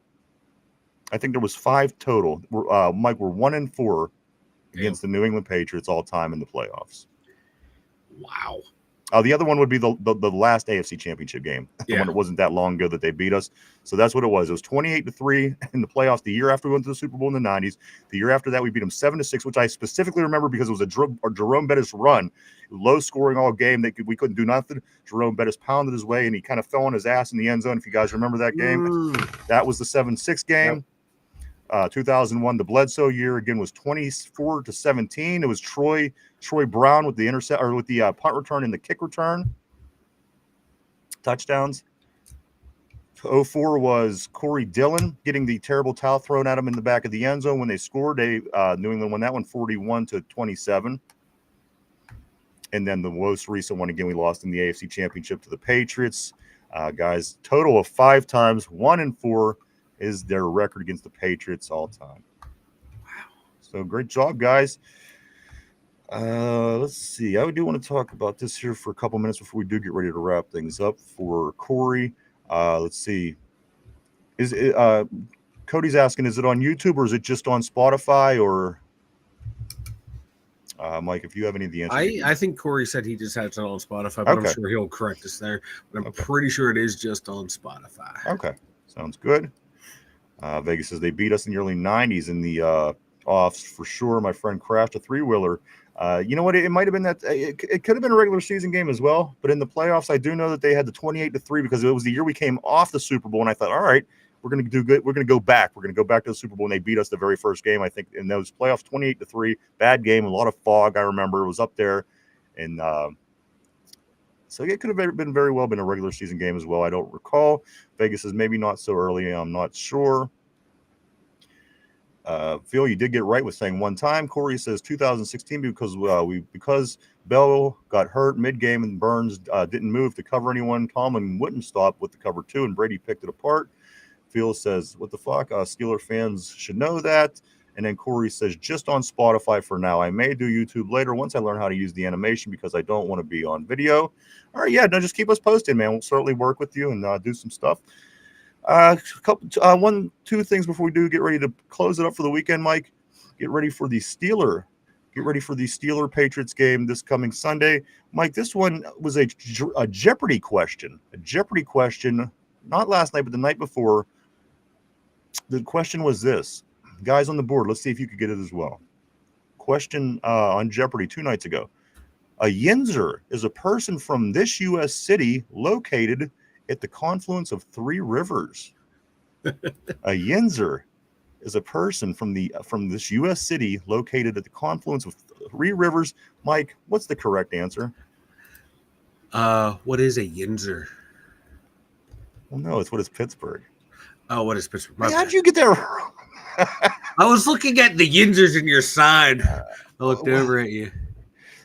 I think there was 5 total. Mike, we're 1-4 against the New England Patriots all time in the playoffs. Wow. The other one would be the last AFC Championship game, the one that wasn't that long ago that they beat us. So that's what it was. It was 28-3 in the playoffs the year after we went to the Super Bowl in the 90s. The year after that, we beat them 7-6, which I specifically remember because it was a Jerome Bettis run, low scoring all game. We couldn't do nothing. Jerome Bettis pounded his way, and he kind of fell on his ass in the end zone. If you guys remember that game, that was the 7-6 game. Yep. 2001, the Bledsoe year again was 24-17. It was Troy Brown with the intercept or with the punt return and the kick return touchdowns. 04 was Corey Dillon getting the terrible towel thrown at him in the back of the end zone when they scored. New England won that one 41-27. And then the most recent one again, we lost in the AFC Championship to the Patriots. Guys, total of 5 times, 1-4 is their record against the Patriots all time. Wow! So great job, guys. Let's see. I do want to talk about this here for a couple minutes before we do get ready to wrap things up for Corey. Let's see. Is it, Cody's asking, is it on YouTube or is it just on Spotify? Or Mike, if you have any of the answers. I think Corey said he just had it on Spotify, but I'm sure he'll correct us there. But I'm pretty sure it is just on Spotify. Okay. Sounds good. Vegas says they beat us in the early 90s in the offs for sure. My friend crashed a 3-wheeler. You know what? It might have been that it could have been a regular season game as well. But in the playoffs, I do know that they had the 28-3 because it was the year we came off the Super Bowl. And I thought, all right, we're going to do good. We're going to go back. We're going to go back to the Super Bowl. And they beat us the very first game, I think, in those playoffs, 28-3. Bad game, a lot of fog. I remember it was up there. And so it could have been very well been a regular season game as well. I don't recall. Vegas is maybe not so early. I'm not sure. Phil, you did get right with saying one time. Corey says 2016 because Bell got hurt mid-game and Burns didn't move to cover anyone. Tomlin wouldn't stop with the cover 2 and Brady picked it apart. Phil says, what the fuck? Steeler fans should know that. And then Corey says, just on Spotify for now. I may do YouTube later once I learn how to use the animation because I don't want to be on video. All right, yeah, no, just keep us posted, man. We'll certainly work with you and do some stuff. Two things before we do get ready to close it up for the weekend, Mike. Get ready for the Steeler Patriots game this coming Sunday. Mike, this one was a Jeopardy question. A Jeopardy question, not last night, but the night before. The question was this. Guys on the board, let's see if you could get it as well. Question on Jeopardy 2 nights ago. A Yinzer is a person from this U.S. city located at the confluence of 3 rivers. A Yinzer is a person from this U.S. city located at the confluence of 3 rivers. Mike, what's the correct answer? What is a Yinzer? Well, no, it's what is Pittsburgh. Oh, what is Pittsburgh? Hey, how'd you get there wrong? I was looking at the Yinzers in your side. I looked over at you.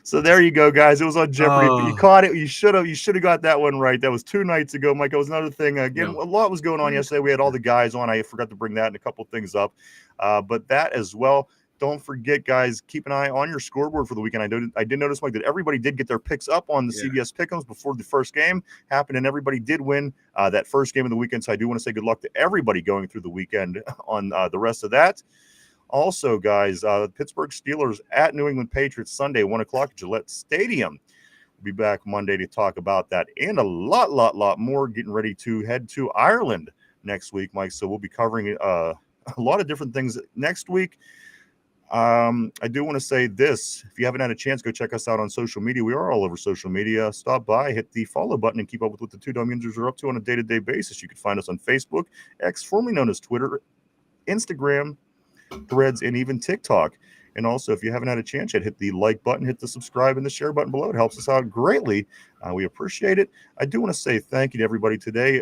So there you go, guys. It was on Jeopardy. But you caught it. You should have got that one right. That was 2 nights ago, Mike. That was another thing. Again, a lot was going on yesterday. We had all the guys on. I forgot to bring that and a couple things up. But that as well. Don't forget, guys, keep an eye on your scoreboard for the weekend. I did notice, Mike, that everybody did get their picks up on the CBS Pick'ems before the first game happened, and everybody did win that first game of the weekend. So I do want to say good luck to everybody going through the weekend on the rest of that. Also, guys, Pittsburgh Steelers at New England Patriots Sunday, 1 o'clock at Gillette Stadium. We'll be back Monday to talk about that and a lot more. Getting ready to head to Ireland next week, Mike. So we'll be covering a lot of different things next week. I do want to say this. If you haven't had a chance, go check us out on social media. We are all over social media. Stop by, hit the follow button, and keep up with what the 2 Dumb Yinzers are up to on a day-to-day basis. You can find us on Facebook, X, formerly known as Twitter, Instagram, Threads, and even TikTok. And also, if you haven't had a chance yet, hit the like button, hit the subscribe, and the share button below. It helps us out greatly. We appreciate it. I do want to say thank you to everybody today.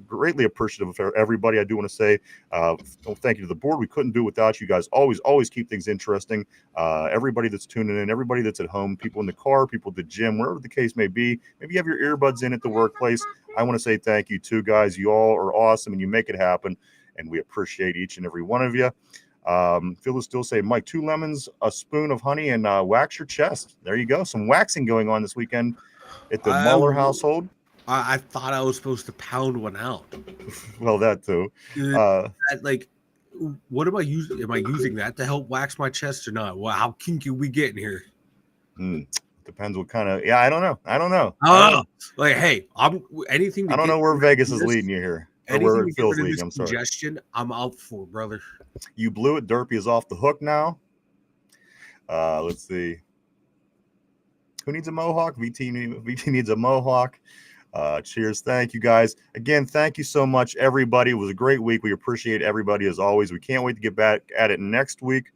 Greatly appreciative of everybody. I do want to say thank you to the board. We couldn't do it without you guys. Always keep things interesting. Everybody that's tuning in, everybody that's at home, people in the car, people at the gym, wherever the case may be. Maybe you have your earbuds in at the workplace. I want to say thank you too, guys. You all are awesome, and you make it happen, and we appreciate each and every one of you. Phil will still say, Mike, 2 lemons, a spoon of honey, and wax your chest. There you go. Some waxing going on this weekend at the Mueller household. I thought I was supposed to pound one out. Well, that too. What am I using? Am I using that to help wax my chest or not? Well, how kinky we getting here? The Depends what kind of. Yeah, I don't know. Like, hey, I'm anything. I don't know where Vegas is leading you here. Or where it feels leading. I'm sorry. Suggestion, I'm out for, brother. You blew it. Derpy is off the hook now. Let's see. Who needs a mohawk? VT needs a mohawk. Cheers. Thank you, guys. Again, thank you so much, everybody. It was a great week. We appreciate everybody as always. We can't wait to get back at it next week.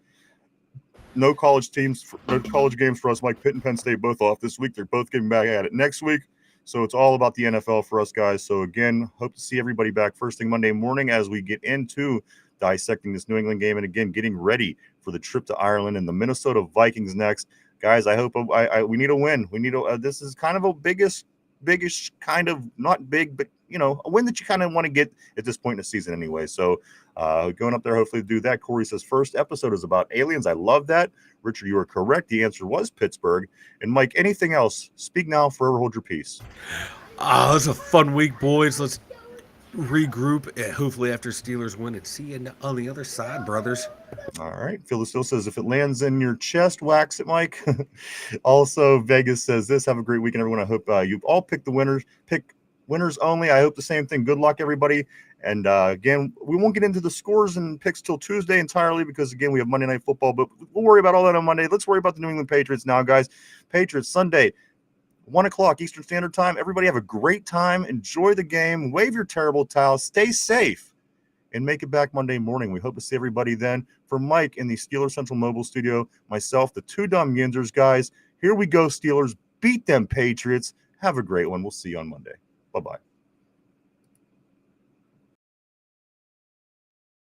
No college games for us. Mike, Pitt and Penn State both off this week. They're both getting back at it next week. So it's all about the NFL for us, guys. So again, hope to see everybody back first thing Monday morning as we get into dissecting this New England game and again getting ready for the trip to Ireland and the Minnesota Vikings next. Guys, I hope we need a win. We need this is kind of a biggish kind of, not big, but a win that you kind of want to get at this point in the season anyway. So going up there, hopefully to do that. Corey says first episode is about aliens. I love that. Richard, you are correct. The answer was Pittsburgh. And Mike, anything else? Speak now, forever hold your peace. It was a fun week, boys. Let's regroup, hopefully after Steelers win, and see you on the other side, brothers. All right. Phil still says if it lands in your chest, wax it, Mike. Also, Vegas says this. Have a great weekend, everyone. I hope you've all picked the winners. Pick winners only. I hope the same thing. Good luck, everybody. And again, we won't get into the scores and picks till Tuesday entirely because, again, we have Monday Night Football, but we'll worry about all that on Monday. Let's worry about the New England Patriots now, guys. Patriots, Sunday, 1 o'clock Eastern Standard Time. Everybody have a great time. Enjoy the game. Wave your terrible towel. Stay safe. And make it back Monday morning. We hope to see everybody then. For Mike in the Steelers Central Mobile Studio, myself, the two dumb Yinzers, guys. Here we go, Steelers. Beat them, Patriots. Have a great one. We'll see you on Monday. Bye-bye.